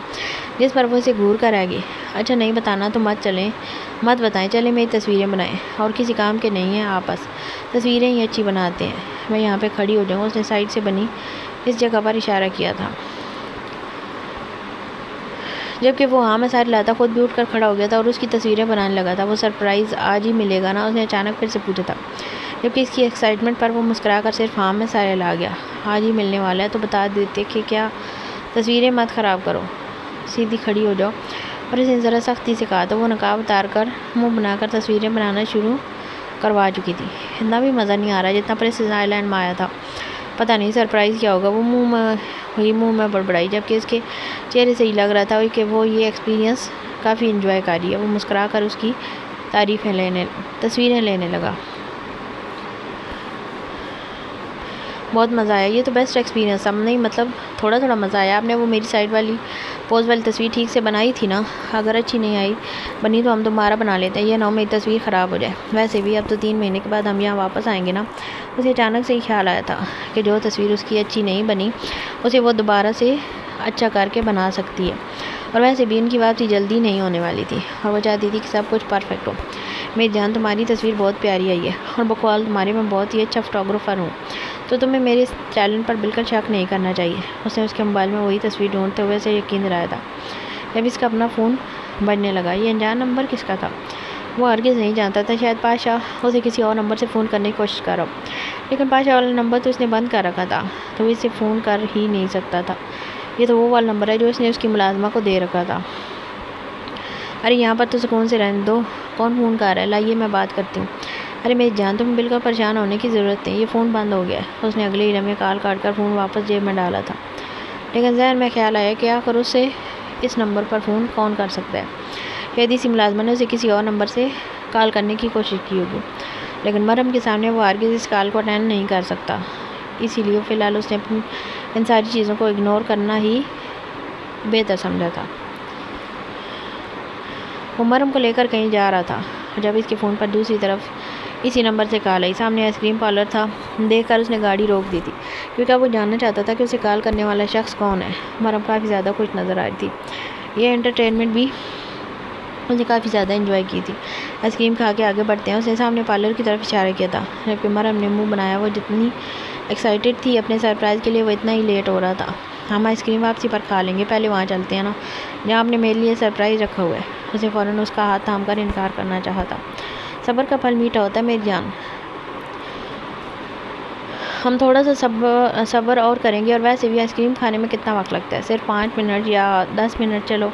جس پر وہ اسے گھور کر رہ گئی۔ اچھا نہیں بتانا تو مت بتائیں، چلیں میری تصویریں بنائیں، اور کسی کام کے نہیں ہیں آپس، تصویریں ہی اچھی بناتے ہیں۔ میں یہاں پہ کھڑی ہو جاؤں؟ اس نے سائڈ سے بنی اس جگہ پر اشارہ کیا تھا، جبکہ وہ ہاں میں سارے لاتا خود بھی اٹھ کر کھڑا ہو گیا تھا اور اس کی تصویریں بنانے لگا تھا۔ وہ سرپرائز آج ہی ملے گا نا؟ اس نے اچانک پھر سے پوچھا تھا، جبکہ اس کی ایکسائٹمنٹ پر وہ مسکرا کر صرف ہاں میں سارے لا گیا۔ آج ہی ملنے والا ہے تو بتا دیتے کہ کیا؟ تصویریں مت خراب کرو، سیدھی کھڑی ہو جاؤ۔ اور اس نے ذرا سختی سے کہا تو وہ نقاب اتار کر منہ بنا کر تصویریں بنانا شروع کروا چکی تھی۔ اتنا بھی مزہ نہیں آ رہا جتنا پرنسس آئلینڈ میں آیا تھا۔ پتہ نہیں سرپرائز کیا ہوگا۔ وہ منہ میں بڑبڑائی، جبکہ اس کے چہرے سے ہی لگ رہا تھا کہ وہ یہ ایکسپیرینس کافی انجوائے کر رہی ہے۔ وہ مسکرا کر اس کی تصویریں لینے لگا۔ بہت مزہ آیا، یہ تو بیسٹ ایکسپیرینس تھا، نہیں مطلب تھوڑا تھوڑا مزہ آیا. آپ نے وہ میری سائڈ والی پوز والی تصویر ٹھیک سے بنائی تھی نا, اگر اچھی نہیں آئی بنی تو ہم دوبارہ بنا لیتے ہیں, یہ نہ ہو میری تصویر خراب ہو جائے. ویسے بھی اب تو 3 مہینے کے بعد ہم یہاں واپس آئیں گے نا, اسے اچانک سے ہی خیال آیا تھا کہ جو تصویر اس کی اچھی نہیں بنی اسے وہ دوبارہ سے اچھا کر کے بنا سکتی ہے. اور ویسے بھی ان کی واپسی جلدی نہیں ہونے والی تھی اور وہ چاہتی تھی کہ سب کچھ پرفیکٹ ہو. میری جان, تمہاری تصویر بہت پیاری آئی ہے اور بقول تمہارے میں بہت ہی اچھا فوٹوگرافر ہوں, تو تمہیں میرے اس ٹیلنٹ پر بالکل شک نہیں کرنا چاہیے. اس نے اس کے موبائل میں وہی تصویر ڈھونڈتے ہوئے اسے یقین دلایا تھا. جب اس کا اپنا فون بجنے لگا, یہ انجان نمبر کس کا تھا وہ ہرگز نہیں جانتا تھا. شاید پاشا اسے کسی اور نمبر سے فون کرنے کی کوشش کر رہا ہو, لیکن پاشا والا نمبر تو اس نے بند کر رکھا تھا, تو وہ اسے فون کر ہی نہیں سکتا تھا. یہ تو وہ والا نمبر ہے جو اس نے اس کی ملازمہ کو دے رکھا تھا. ارے یہاں پر تو سکون سے رہنے دو, کون فون کر رہا ہے, لائیے میں بات کرتی ہوں. ارے میری جان, تمہیں بالکل پریشان ہونے کی ضرورت نہیں, یہ فون بند ہو گیا ہے. اس نے اگلے ہی لمحے کال کاٹ کر فون واپس جیب میں ڈالا تھا, لیکن ذہن میں خیال آیا کہ آخر اسے اس نمبر پر فون کون کر سکتا ہے. شاید اسی ملازمہ نے اسے کسی اور نمبر سے کال کرنے کی کوشش کی ہوگی, لیکن مریم کے سامنے وہ ہرگز اس کال کو اٹینڈ نہیں کر سکتا. اسی لیے فی الحال اس نے اپنی ان ساری چیزوں کو اگنور کرنا ہی بہتر سمجھا تھا. وہ مریم کو لے کر کہیں جا رہا تھا, جب اس کے فون پر دوسری طرف اسی نمبر سے کال آئی. سامنے آئس کریم پارلر تھا. دیکھ کر اس نے گاڑی روک دی تھی, کیونکہ اب وہ جاننا چاہتا تھا کہ اسے کال کرنے والا شخص کون ہے. مریم کافی زیادہ خوش نظر آ رہی تھی. یہ انٹرٹینمنٹ بھی اس نے کافی زیادہ انجوائے کی تھی. آئس کریم کھا کے آگے بڑھتے ہیں, اس نے سامنے پارلر کی طرف اشارہ کیا تھا, جبکہ مریم نے منہ بنایا. وہ جتنی ایکسائٹیڈ تھی اپنے سرپرائز کے لیے, وہ اتنا ہی لیٹ ہو رہا تھا. ہم آئس کریم واپسی پر کھا لیں گے, پہلے وہاں چلتے ہیں نا جہاں آپ نے میرے لیے سرپرائز رکھا ہوا ہے. اس نے فوراً اس کا ہاتھ تھام کر انکار کرنا چاہا تھا. صبر کا پھل میٹھا ہوتا ہے میری جان, ہم تھوڑا سا صبر اور کریں گے, اور ویسے بھی آئس کریم کھانے میں کتنا وقت لگتا ہے, صرف 5 منٹ یا 10 منٹ. چلو.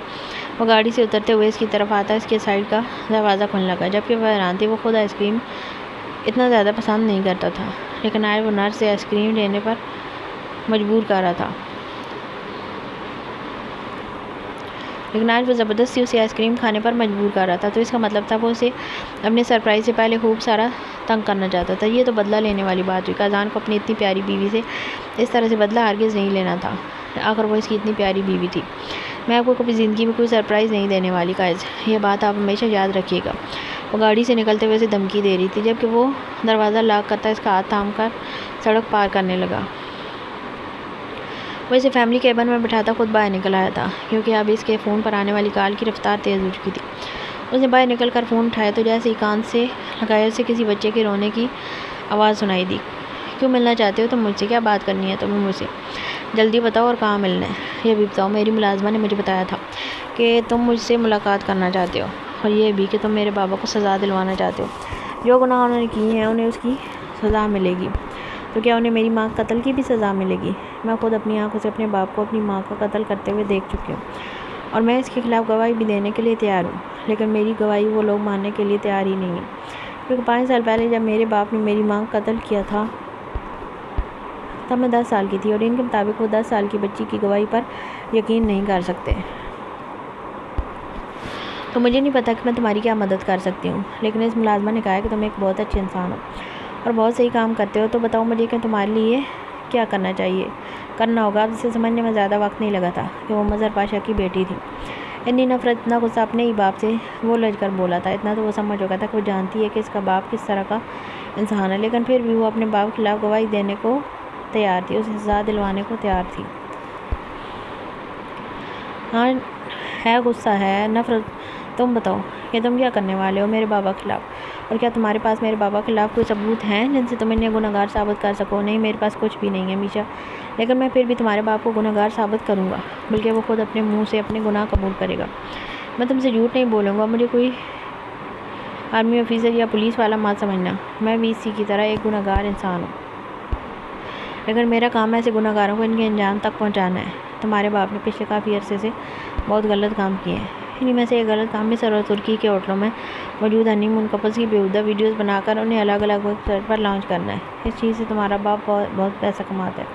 وہ گاڑی سے اترتے ہوئے اس کی طرف آتا, اس کے سائڈ کا دروازہ کھلنے لگا. جبکہ وہ حیران تھی, وہ خود آئس کریم اتنا زیادہ پسند نہیں کرتا تھا, لیکن آج وہ نرس سے آئس کریم لینے پر مجبور کر رہا تھا. لیکن آج وہ زبردستی اسے آئس کریم کھانے پر مجبور کر رہا تھا, تو اس کا مطلب تھا وہ اسے اپنے سرپرائز سے پہلے خوب سارا تنگ کرنا چاہتا تھا. یہ تو بدلہ لینے والی بات ہوئی. قازان کو اپنی اتنی پیاری بیوی سے اس طرح سے بدلہ ہرگز نہیں لینا تھا, آخر وہ اس کی اتنی پیاری بیوی تھی. میں آپ کو کبھی زندگی میں کوئی سرپرائز نہیں دینے والی قائز, یہ بات آپ ہمیشہ یاد رکھیے گا. وہ گاڑی سے نکلتے ہوئے اسے دھمکی دے رہی تھی, جبکہ وہ دروازہ لاک کرتا اس کا ہاتھ تھام کر سڑک پار کرنے لگا. وہ اسے فیملی کیبن میں بٹھاتا خود باہر نکل آیا تھا, کیونکہ اب اس کے فون پر آنے والی کال کی رفتار تیز ہو چکی تھی. اس نے باہر نکل کر فون اٹھایا تو جیسے ہی کان سے لگایا اسے کسی بچے کے رونے کی آواز سنائی دی. کیوں ملنا چاہتے ہو تم مجھ سے, کیا بات کرنی ہے تمہیں مجھ سے, جلدی بتاؤ اور کہاں ملنا ہے. یہ بھی بتاؤ, میری ملازمہ نے مجھے بتایا تھا کہ تم مجھ سے ملاقات کرنا چاہتے ہو, اور یہ بھی کہ تم میرے بابا کو سزا دلوانا چاہتے ہو. جو گناہ انہوں نے کیے ہیں انہیں اس کی سزا ملے گی, تو کیا انہیں میری ماں کا قتل کی بھی سزا ملے گی؟ میں خود اپنی آنکھوں سے اپنے باپ کو اپنی ماں کا قتل کرتے ہوئے دیکھ چکی ہوں, اور میں اس کے خلاف گواہی بھی دینے کے لیے تیار ہوں. لیکن میری گواہی وہ لوگ ماننے کے لیے تیار ہی نہیں ہیں, کیونکہ 5 سال پہلے جب میرے باپ نے میری ماں کا قتل کیا تھا تب میں 10 سال کی تھی, اور ان کے مطابق وہ 10 سال کی بچی کی گواہی پر یقین نہیں کر سکتے. تو مجھے نہیں پتا کہ میں تمہاری کیا مدد کر سکتی ہوں, لیکن اس ملازمہ نے کہا ہے کہ تم ایک بہت اچھے انسان ہو اور بہت صحیح کام کرتے ہو. تو بتاؤ مجھے کہ تمہارے لیے کیا کرنا ہوگا. اب اسے سمجھنے میں زیادہ وقت نہیں لگا تھا کہ وہ مظہر پاشا کی بیٹی تھی. اتنی نفرت, اتنا غصہ اپنے ہی باپ سے وہ لج کر بولا تھا. اتنا تو وہ سمجھ چکا تھا کہ وہ جانتی ہے کہ اس کا باپ کس طرح کا انسان ہے, لیکن پھر بھی وہ اپنے باپ کے خلاف گواہی دینے کو تیار تھی, اسے سزا دلوانے کو تیار تھی. ہاں ہے, غصہ ہے, نفرت. تم بتاؤ کہ تم کیا کرنے والے ہو میرے بابا کے خلاف, اور کیا تمہارے پاس میرے بابا کے خلاف کوئی ثبوت ہیں جن سے تم انہیں گنہگار ثابت کر سکو؟ نہیں, میرے پاس کچھ بھی نہیں ہے میشا, لیکن میں پھر بھی تمہارے باپ کو گنہگار ثابت کروں گا, بلکہ وہ خود اپنے منہ سے اپنے گناہ قبول کرے گا. میں تم سے جھوٹ نہیں بولوں گا. مجھے کوئی آرمی آفیسر یا پولیس والا مت سمجھنا, میں بھی اسی کی طرح ایک گنہگار انسان ہوں, لیکن میرا کام ایسے گنہگاروں کو ان کے انجام تک پہنچانا ہے. تمہارے باپ نے پچھلے کافی عرصے سے بہت غلط کام کیے ہیں. انہیں میں سے ایک غلط کام مصر اور ترکی کے ہوٹلوں میں موجود ہنی مون کپلز کی بیہودہ ویڈیوز بنا کر انہیں الگ الگ ویب سائٹ پر لانچ کرنا ہے. اس چیز سے تمہارا باپ بہت پیسہ کماتا ہے.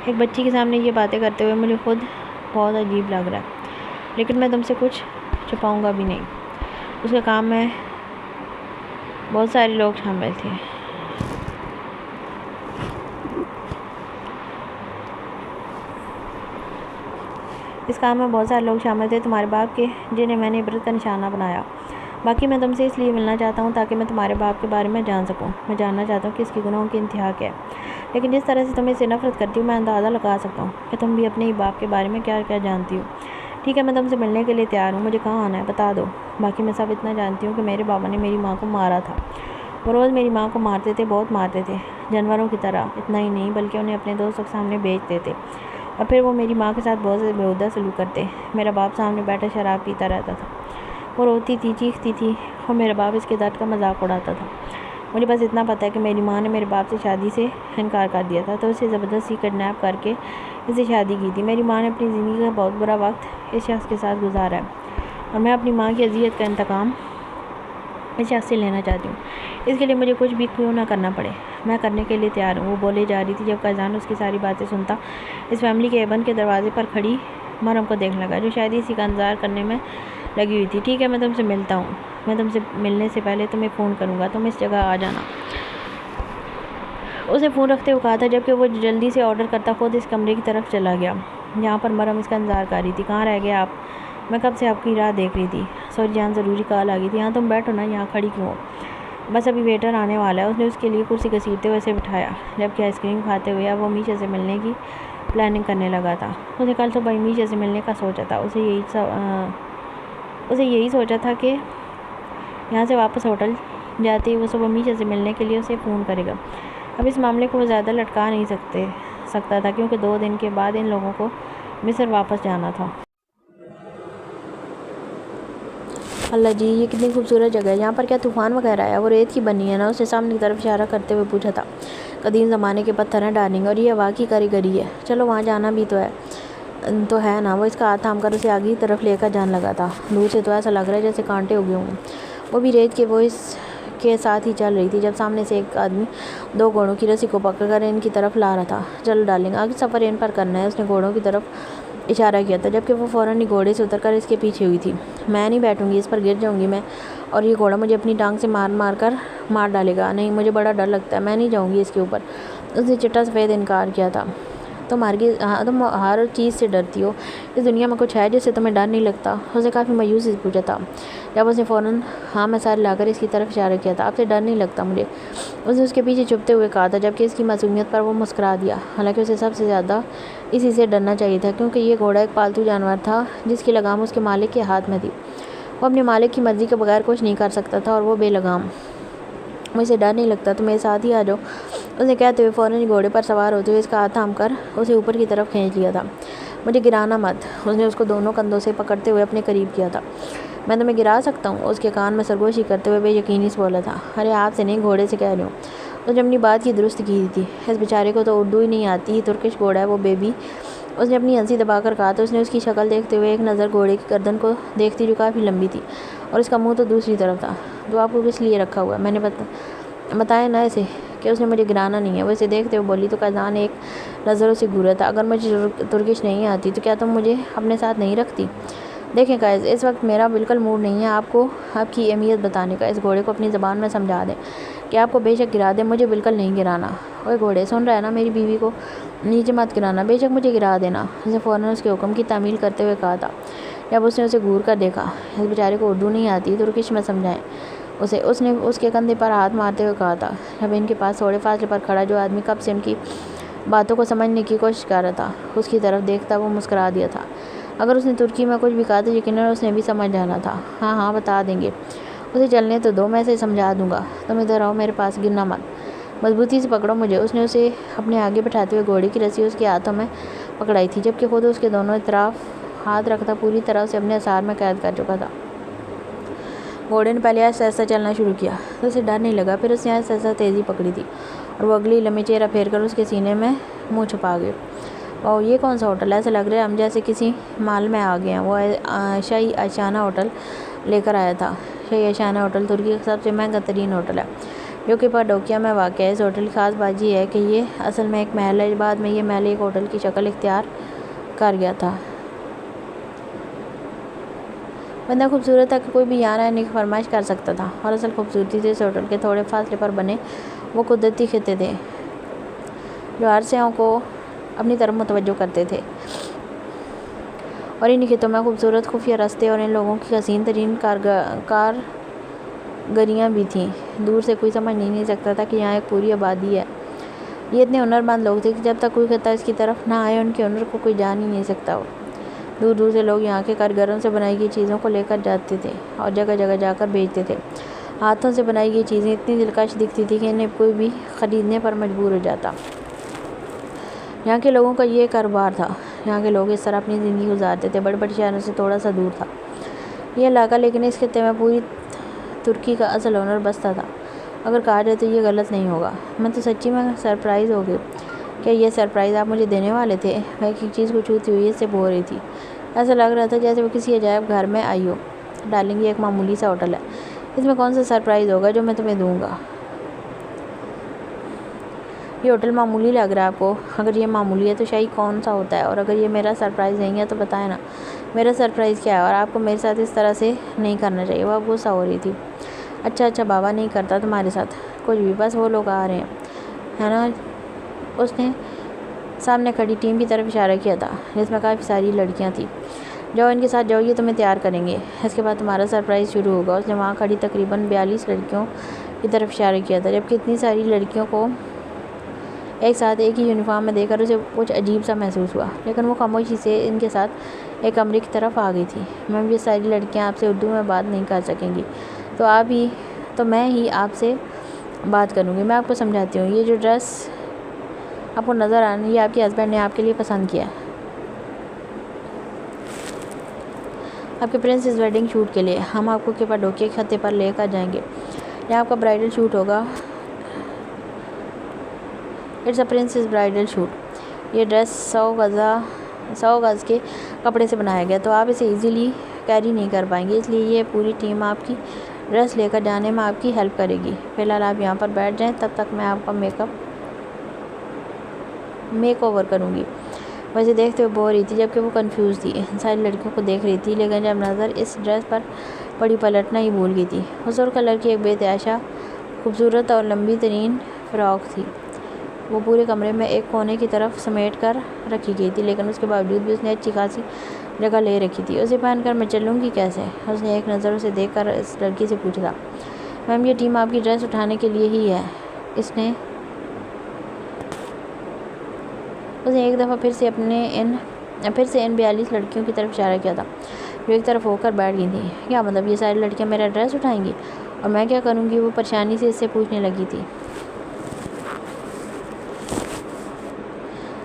ایک بچی کے سامنے یہ باتیں کرتے ہوئے مجھے خود بہت عجیب لگ رہا ہے, لیکن میں تم سے کچھ چھپاؤں گا بھی نہیں. اس کے کام میں بہت سارے لوگ شامل تھے. اس کام میں بہت سارے لوگ شامل تھے تمہارے باپ کے، جنہیں میں نے عبرت کا نشانہ بنایا۔ باقی میں تم سے اس لیے ملنا چاہتا ہوں تاکہ میں تمہارے باپ کے بارے میں جان سکوں۔ میں جاننا چاہتا ہوں کہ اس کی گناہوں کی انتہا کیا ہے، لیکن جس طرح سے تم اس سے نفرت کرتی ہو میں اندازہ لگا سکتا ہوں کہ تم بھی اپنے ہی باپ کے بارے میں کیا کیا جانتی ہو۔ ٹھیک ہے، میں تم سے ملنے کے لیے تیار ہوں، مجھے کہاں آنا ہے بتا دو۔ باقی میں سب اتنا جانتی ہوں کہ میرے بابا نے میری ماں کو مارا تھا۔ وہ روز میری ماں کو مارتے تھے، بہت مارتے تھے، جانوروں کی طرح۔ اتنا ہی نہیں بلکہ انہیں اپنے دوستوں کے سامنے بیچتے تھے، اور پھر وہ میری ماں کے ساتھ بہت سے بیہودہ سلوک کرتے۔ میرا باپ سامنے بیٹھا شراب پیتا رہتا تھا، وہ روتی تھی، چیختی تھی، اور میرا باپ اس کے درد کا مذاق اڑاتا تھا۔ مجھے بس اتنا پتہ ہے کہ میری ماں نے میرے باپ سے شادی سے انکار کر دیا تھا، تو اسے زبردستی کڈنیپ کر کے اسے شادی کی تھی۔ میری ماں نے اپنی زندگی کا بہت برا وقت اس شخص کے ساتھ گزارا ہے، اور میں اپنی ماں کی اذیت کا انتقام اس شخص سے لینا چاہتی ہوں۔ اس کے لیے مجھے کچھ بھی کیوں نہ کرنا پڑے، میں کرنے کے لیے تیار ہوں۔ وہ بولے جا رہی تھی جب قیزان اس کی ساری باتیں سنتا اس فیملی کے ایبن کے دروازے پر کھڑی مریم کو دیکھنے لگا، جو شاید اسی کا انتظار کرنے میں لگی ہوئی تھی۔ ٹھیک ہے، میں تم سے ملتا ہوں۔ میں تم سے ملنے سے پہلے تمہیں فون کروں گا، تم اس جگہ آ جانا۔ اسے فون رکھتے ہوئے کہا تھا، جبکہ وہ جلدی سے آرڈر کرتا خود اس کمرے کی طرف چلا گیا جہاں پر مریم اس کا انتظار کر رہی تھی۔ کہاں رہ گئے آپ؟ میں کب سے آپ کی راہ دیکھ رہی تھی۔ سوری جان، ضروری کال آ گئی تھی۔ یہاں تم بیٹھو نا، یہاں کھڑی کیوں ہو؟ بس ابھی ویٹر آنے والا ہے۔ اس نے اس کے لیے کرسی گھسیٹتے ہوئے اسے بٹھایا، جبکہ آئس کریم کھاتے ہوئے اب وہ میشا سے ملنے کی پلاننگ کرنے لگا تھا۔ اسے کل صبح میشا سے ملنے کا سوچا تھا۔ اسے یہی سوچا تھا کہ یہاں سے واپس ہوٹل جاتے ہی وہ صبح میشا سے ملنے کے لیے اسے فون کرے گا۔ اب اس معاملے کو وہ زیادہ لٹکا نہیں سکتا تھا، کیونکہ 2 دن کے بعد ان لوگوں کو مصر واپس جانا تھا۔ اللہ جی، یہ کتنی خوبصورت جگہ ہے، یہاں پر کیا طوفان وغیرہ ہے؟ وہ ریت کی بنی ہے نا؟ اس نے سامنے کی طرف اشارہ کرتے ہوئے پوچھا تھا۔ قدیم زمانے کے پتھر ہیں ڈارلنگ، اور یہ ہوا کی کاریگری ہے۔ چلو وہاں جانا بھی تو ہے نا۔ وہ اس کا ہاتھ تھام کر اسے آگے کی طرف لے کر جانے لگا تھا۔ دور سے تو ایسا لگ رہا ہے جیسے کانٹے اگے ہوں۔ وہ بھی ریت وہ اس کے ساتھ ہی چل رہی تھی جب سامنے سے ایک آدمی 2 گھوڑوں کی رسی کو پکڑ کر ان کی طرف لا رہا تھا۔ چلو ڈارلنگ، آگے سفر ان پر کرنا ہے۔ اس نے گھوڑوں کی طرف اشارہ کیا تھا، جبکہ وہ فوراً ہی گھوڑے سے اتر کر اس کے پیچھے ہوئی تھی۔ میں نہیں بیٹھوں گی، اس پر گر جاؤں گی میں، اور یہ گھوڑا مجھے اپنی ٹانگ سے مار ڈالے گا۔ نہیں، مجھے بڑا ڈر لگتا ہے، میں نہیں جاؤں گی اس کے اوپر۔ اس نے چٹا سفید انکار کیا تھا۔ تم ہر چیز سے ڈرتی ہو، اس دنیا میں کچھ ہے جس سے تمہیں ڈر نہیں لگتا؟ اس نے کافی مایوسی سے پوچھا تھا، جب اس نے فوراً ہاں میں سر لا کر اس کی طرف اشارہ کیا تھا۔ آپ سے ڈر نہیں لگتا مجھے، اس نے اس کے پیچھے چھپتے ہوئے کہا تھا، جبکہ اس کی معصومیت پر وہ مسکرا دیا۔ حالانکہ اسے سب سے زیادہ اسی سے ڈرنا چاہیے تھا، کیونکہ یہ گھوڑا ایک پالتو جانور تھا جس کی لگام اس کے مالک کے ہاتھ میں تھی۔ وہ اپنے مالک کی مرضی کے بغیر کچھ نہیں کر سکتا تھا، اور وہ بے لگام۔ مجھے ڈر نہیں لگتا، تم میرے ساتھ ہی آ جاؤ، اس نے کہتے ہوئے فوراً ہی گھوڑے پر سوار ہوتے ہوئے اس کا ہاتھ تھام کر اسے اوپر کی طرف کھینچ لیا تھا۔ مجھے گرانا مت، اس نے اس کو دونوں کندھوں سے پکڑتے ہوئے اپنے قریب کیا تھا۔ میں تمہیں گرا سکتا ہوں، اس کے کان میں سرگوشی کرتے ہوئے بے یقینی سے بولا تھا۔ ارے آپ سے نہیں، گھوڑے سے کہہ رہی ہوں۔ اس نے اپنی بات کی درست کی تھی۔ اس بیچارے کو تو اردو ہی نہیں آتی، یہ ترکش گھوڑا ہے وہ بیبی، اس نے اپنی ہنسی دبا کر کہا۔ تو اس نے اس کی شکل دیکھتے ہوئے ایک نظر گھوڑے کی گردن کو دیکھتی جو کافی لمبی تھی، اور اس کا منہ تو دوسری طرف تھا۔ تو آپ کو کس لیے رکھا ہوا ہے؟ میں نے بتایا نا اسے کہ اس نے مجھے گرانا نہیں ہے، وہ اسے دیکھتے ہوئے بولی۔ تو قیزان ایک نظر اسے گھورا تھا۔ اگر مجھے ترکش نہیں آتی تو کیا تم مجھے اپنے ساتھ نہیں رکھتی؟ دیکھیں قیز، اس وقت میرا بالکل موڈ نہیں ہے آپ کو آپ کی اہمیت بتانے کا۔ اس گھوڑے کو اپنی زبان میں سمجھا دیں کہ آپ کو بے شک گرا دے، مجھے بالکل نہیں گرانا۔ اوے گھوڑے، سن رہا ہے نا، میری بیوی کو نیچے مت گرانا، بے شک مجھے گرا دینا، اس نے فوراً اس کے حکم کی تعمیل کرتے ہوئے کہا تھا۔ جب اس نے اسے گھور کر دیکھا، اس بیچارے کو اردو نہیں آتی، ترکش میں سمجھائیں اسے، اس نے اس کے کندھے پر ہاتھ مارتے ہوئے کہا تھا، جب ان کے پاس تھوڑے فاصلے پر کھڑا جو آدمی کب سے ان کی باتوں کو سمجھنے کی کوشش کر رہا تھا اس کی طرف دیکھتا وہ مسکرا دیا تھا۔ اگر اس نے ترکی میں کچھ بھی کہا تو یقیناً اس نے بھی سمجھ جانا تھا۔ ہاں ہاں بتا دیں گے، اسے چلنے تو دو، میں اسے سمجھا دوں گا، تم ادھر آؤ، میرے پاس گرنا مت، مضبوطی سے پکڑو مجھے۔ اس نے اسے اپنے آگے بٹھاتے ہوئے گھوڑے کی رسی اس کے ہاتھوں میں پکڑائی تھی، جبکہ خود اس کے دونوں اطراف ہاتھ رکھتا پوری طرح سے اپنے اثار میں قید کر چکا تھا۔ گھوڑے نے پہلے آہستہ آہستہ چلنا شروع کیا تو اسے ڈر نہیں لگا، پھر اس نے آہستہ آہستہ تیزی پکڑی تھی، اور وہ اگلی لمحے چہرہ پھیر کر اس کے سینے میں منہ چھپا گئے۔ اوہ، یہ کون سا ہوٹل ہے؟ ایسا لگ رہا ہے ہم جیسے کسی مال میں آ گئے ہیں۔ وہ شاہی آشیانہ ہوٹل لے کر آیا تھا۔ شاہی آشیانہ ہوٹل ترکی کا سب سے مہنگا ترین ہوٹل ہے، جو کہ پاڈوکیا میں واقع ہے۔ اس ہوٹل کی خاص بات یہ ہے کہ یہ اصل میں ایک محل ہے، بعد میں یہ محل ایک ہوٹل کی شکل اختیار کر گیا تھا۔ بندہ خوبصورت تھا کہ کوئی بھی یہاں رہنے کی فرمائش کر سکتا تھا، اور اصل خوبصورتی سے اس ہوٹل کے تھوڑے فاصلے پر بنے وہ قدرتی خطے تھے جو ہر سیاحوں کو اپنی طرف متوجہ کرتے تھے۔ اور انہیں خطوں میں خوبصورت خفیہ راستے اور ان لوگوں کی حسین ترین کارگریاں بھی تھیں۔ دور سے کوئی سمجھ نہیں سکتا تھا کہ یہاں ایک پوری آبادی ہے۔ یہ اتنے ہنرمند لوگ تھے کہ جب تک کوئی خطہ اس کی طرف نہ آئے ان کے ہنر کو کوئی جان ہی نہیں سکتا۔ دور دور سے لوگ یہاں کے کاریگروں سے بنائی گئی چیزوں کو لے کر جاتے تھے اور جگہ جگہ جا کر بیچتے تھے۔ ہاتھوں سے بنائی گئی چیزیں اتنی دلکش دکھتی تھی کہ انہیں کوئی بھی خریدنے پر مجبور ہو جاتا۔ یہاں کے لوگوں کا یہ کاروبار تھا۔ یہاں کے لوگ اس طرح اپنی زندگی گزارتے تھے۔ بڑے بڑے شہروں سے تھوڑا سا دور تھا یہ علاقہ، لیکن اس خطے میں پوری ترکی کا اصل ہنر بستا تھا۔ اگر کہا جائے تو یہ غلط نہیں ہوگا۔ میں تو سچی میں سرپرائز ہو گئی۔ کیا یہ سرپرائز آپ مجھے دینے والے تھے؟ میں ایک چیز کو چھوتی ہوئی اس سے بو رہی تھی۔ ایسا لگ رہا تھا جیسے وہ کسی عجائب گھر میں آئی ہو۔ ڈارلنگ، یہ ایک معمولی سا ہوٹل ہے، اس میں کون سا سرپرائز ہوگا جو میں تمہیں دوں گا؟ یہ ہوٹل معمولی لگ رہا ہے آپ کو؟ اگر یہ معمولی ہے تو شاہی کون سا ہوتا ہے؟ اور اگر یہ میرا سرپرائز نہیں ہے تو بتائیں نا میرا سرپرائز کیا ہے؟ اور آپ کو میرے ساتھ اس طرح سے نہیں کرنا چاہیے۔ وہ اب غصہ ہو رہی تھی۔ اچھا بابا، نہیں کرتا تمہارے ساتھ کچھ بھی، بس وہ لوگ آ رہے ہیں، ہے نا؟ اس نے سامنے کھڑی ٹیم کی طرف اشارہ کیا تھا جس میں کافی ساری لڑکیاں تھیں۔ جاؤ ان کے ساتھ جاؤ، یہ تمہیں تیار کریں گے، اس کے بعد تمہارا سرپرائز شروع ہوگا۔ اس نے وہاں کھڑی تقریباً 42 لڑکیوں کی طرف اشارہ کیا تھا، جبکہ اتنی ساری لڑکیوں کو ایک ساتھ ایک ہی یونیفارم میں دیکھ کر اسے کچھ عجیب سا محسوس ہوا، لیکن وہ خاموشی سے ان کے ساتھ ایک کمرے کی طرف آ گئی تھی۔ میم، یہ ساری لڑکیاں آپ سے اردو میں بات نہیں کر سکیں گی، تو میں ہی آپ سے بات کروں گی۔ میں آپ کو سمجھاتی ہوں، یہ جو ڈریس آپ کو نظر آ رہا ہے یہ آپ کے ہسبینڈ نے آپ کے لیے پسند کیا ہے، آپ کے پرنسس ویڈنگ شوٹ کے لیے۔ ہم آپ کو کیپاڈوکیا کے خطے پر لے کر جائیں گے، یہاں آپ کا برائڈل شوٹ ہوگا۔ It's a princess bridal shoot. یہ ڈریس 100 گز کے کپڑے سے بنایا گیا، تو آپ اسے ایزیلی کیری نہیں کر پائیں گے، اس لیے یہ پوری ٹیم آپ کی ڈریس لے کر جانے میں آپ کی ہیلپ کرے گی۔ فی الحال آپ یہاں پر بیٹھ جائیں، تب تک میں آپ کا میک اوور کروں گی۔ ویسے دیکھتے ہوئے بو رہی تھی جبکہ وہ کنفیوز تھی، ساری لڑکیوں کو دیکھ رہی تھی، لیکن جب نظر اس ڈریس پر پڑی پلٹنا ہی بھول گئی تھی۔ وہ سرخ کلر کی ایک بے تحاشا خوبصورت اور لمبی ترین فراک تھی۔ وہ پورے کمرے میں ایک کونے کی طرف سمیٹ کر رکھی گئی تھی، لیکن اس کے باوجود بھی اس نے اچھی خاصی جگہ لے رکھی تھی۔ اسے پہن کر میں چلوں گی کیسے؟ اس نے ایک نظر اسے دیکھ کر اس لڑکی سے پوچھا تھا۔ میم، یہ ٹیم آپ کی ڈریس اٹھانے کے لیے ہی ہے۔ اس نے ایک دفعہ پھر سے ان 42 لڑکیوں کی طرف اشارہ کیا تھا جو ایک طرف ہو کر بیٹھ گئی تھیں۔ کیا مطلب؟ یہ ساری لڑکیاں میرا ڈریس اٹھائیں گی اور میں کیا کروں گی؟ وہ پریشانی سے اس سے پوچھنے لگی تھی۔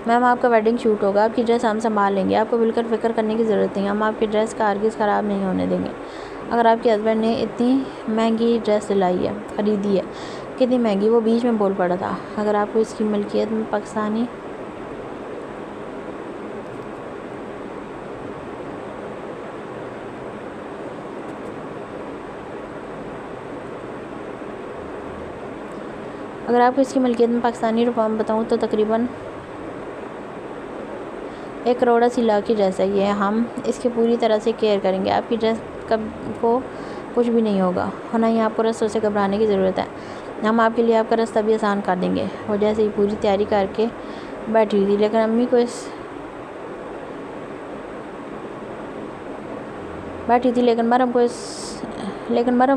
میم، آپ کا ویڈنگ شوٹ ہوگا، آپ کی ڈریس ہم سنبھال لیں گے، آپ کو بالکل فکر کرنے کی ضرورت نہیں، ہم آپ کی ڈریس کا ہرگز خراب نہیں ہونے دیں گے۔ اگر آپ کے ہسبینڈ نے اتنی مہنگی ڈریس خریدی ہے، کتنی مہنگی؟ وہ بیچ میں بول پڑا تھا۔ اگر آپ کو اس کی ملکیت میں پاکستانی روپے میں بتاؤں تو تقریباً 1 کروڑ 80 لاکھ کی ڈریس ہے یہ۔ ہم اس کی پوری طرح سے کیئر کریں گے، آپ کی ڈریس کو کچھ بھی نہیں ہوگا اور نہ ہی آپ کو رستوں سے گھبرانے کی ضرورت ہے۔ ہم آپ کے لیے آپ کا راستہ بھی آسان کر دیں گے۔ وہ جیسے ہی پوری تیاری کر کے بیٹھی ہوئی تھی، لیکن مرم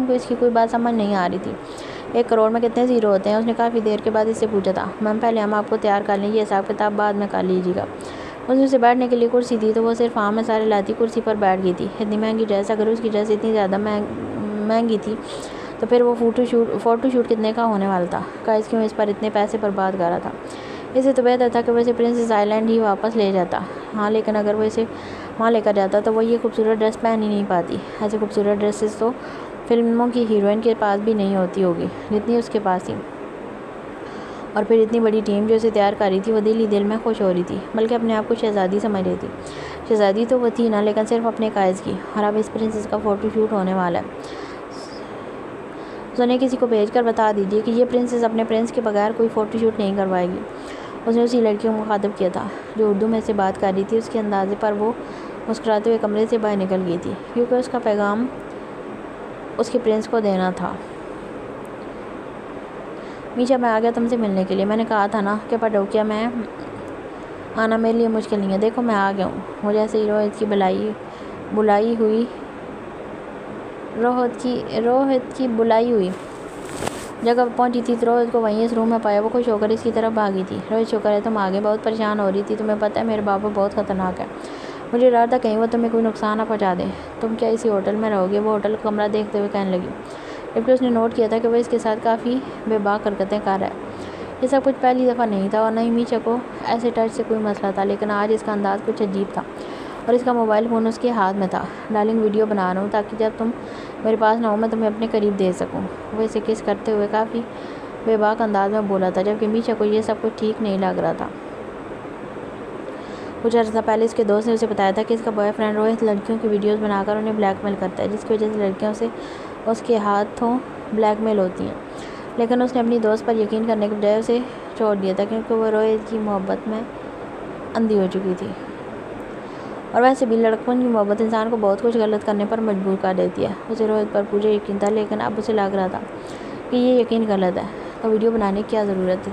کو اس کی کوئی بات سمجھ نہیں آ رہی تھی۔ 1 کروڑ میں کتنے زیرو ہوتے ہیں؟ اس نے کافی دیر کے بعد اس سے پوچھا تھا۔ میم، پہلے ہم آپ کو تیار کر لیں، یہ حساب کتاب بعد میں کر لیجیے گا۔ اس نے اسے بیٹھنے کے لیے کرسی دی تو وہ صرف ہاں میں سارے لاتی کرسی پر بیٹھ گئی تھی۔ اتنی مہنگی ڈریس، اگر اس کی ڈریس اتنی زیادہ مہنگی تھی تو پھر وہ فوٹو شوٹ کتنے کا ہونے والا تھا؟ کائز کیوں اس پر اتنے پیسے برباد کر رہا تھا؟ اسے تو بہتر تھا کہ وہ اسے پرنسس آئی لینڈ ہی واپس لے جاتا۔ ہاں، لیکن اگر وہ اسے وہاں لے کر جاتا تو وہ یہ خوبصورت ڈریس پہن ہی نہیں پاتی۔ ایسے خوبصورت ڈریسز تو فلموں کی ہیروئن کے پاس بھی نہیں ہوتی ہوگی جتنی اس کے پاس تھی، اور پھر اتنی بڑی ٹیم جو اسے تیار کر رہی تھی۔ وہ دل ہی دل میں خوش ہو رہی تھی، بلکہ اپنے آپ کو شہزادی سمجھ رہی تھی۔ شہزادی تو وہ تھی نا، لیکن صرف اپنے قائز کی۔ اور اب اس پرنسس کا فوٹو شوٹ ہونے والا ہے۔ انہیں کسی کو بھیج کر بتا دیجیے کہ یہ پرنسس اپنے پرنس کے بغیر کوئی فوٹو شوٹ نہیں کروائے گی۔ اس نے اسی لڑکی کو مخاطب کیا تھا جو اردو میں سے بات کر رہی تھی۔ اس کے اندازے پر وہ مسکراتے ہوئے کمرے سے باہر نکل گئی تھی، کیونکہ اس کا پیغام اس کے پرنس کو دینا تھا۔ میشا، میں آ گیا تم سے ملنے کے لیے۔ میں نے کہا تھا نا کیپاڈوکیا میں آنا میرے لیے مشکل نہیں ہے، دیکھو میں آ گیا ہوں۔ مجھے ایسے ہی روہت کی بلائی ہوئی جگہ پہنچی تھی تو روہت کو وہیں اس روم میں پایا۔ وہ خوش ہو کر اس کی طرف بھاگی تھی۔ روہت شکر ہے تم آگے، بہت پریشان ہو رہی تھی، تمہیں پتہ ہے میرے بابا بہت خطرناک ہے، مجھے ڈر تھا کہیں وہ تمہیں کوئی نقصان نہ پہنچا دیں۔ تم کیا اسی ہوٹل میں رہو گے؟ وہ ہوٹل کا کمرہ دیکھتے ہوئے کہنے لگی، جبکہ اس نے نوٹ کیا تھا کہ وہ اس کے ساتھ کافی بے باک حرکتیں کر رہا ہے۔ یہ سب کچھ پہلی دفعہ نہیں تھا اور نہ ہی میشا کو ایسے ٹچ سے کوئی مسئلہ تھا، لیکن آج اس کا انداز کچھ عجیب تھا اور اس کا موبائل فون اس کے ہاتھ میں تھا۔ ڈارلنگ ویڈیو بنا رہا ہوں تاکہ جب تم میرے پاس نہ ہو میں تمہیں اپنے قریب دیکھ سکوں۔ وہ اسے کس کرتے ہوئے کافی بے باک انداز میں بولا تھا، جبکہ میشا کو یہ سب کچھ ٹھیک نہیں لگ رہا تھا۔ کچھ عرصہ پہلے اس کے دوست نے اسے بتایا تھا کہ اس کا بوائے فرینڈ روہت لڑکیوں کی ویڈیوز بنا کر انہیں بلیک میل کرتا ہے، جس کی وجہ سے لڑکیوں سے اس کے ہاتھوں بلیک میل ہوتی ہیں، لیکن اس نے اپنی دوست پر یقین کرنے کے بجائے اسے چھوڑ دیا تھا کیونکہ وہ روہت کی محبت میں اندھی ہو چکی تھی۔ اور ویسے بھی لڑکوں کی محبت انسان کو بہت کچھ غلط کرنے پر مجبور کر دیتی ہے۔ اسے روہت پر پورا یقین تھا، لیکن اب اسے لگ رہا تھا کہ یہ یقین غلط ہے۔ تو ویڈیو بنانے کی کیا ضرورت تھی؟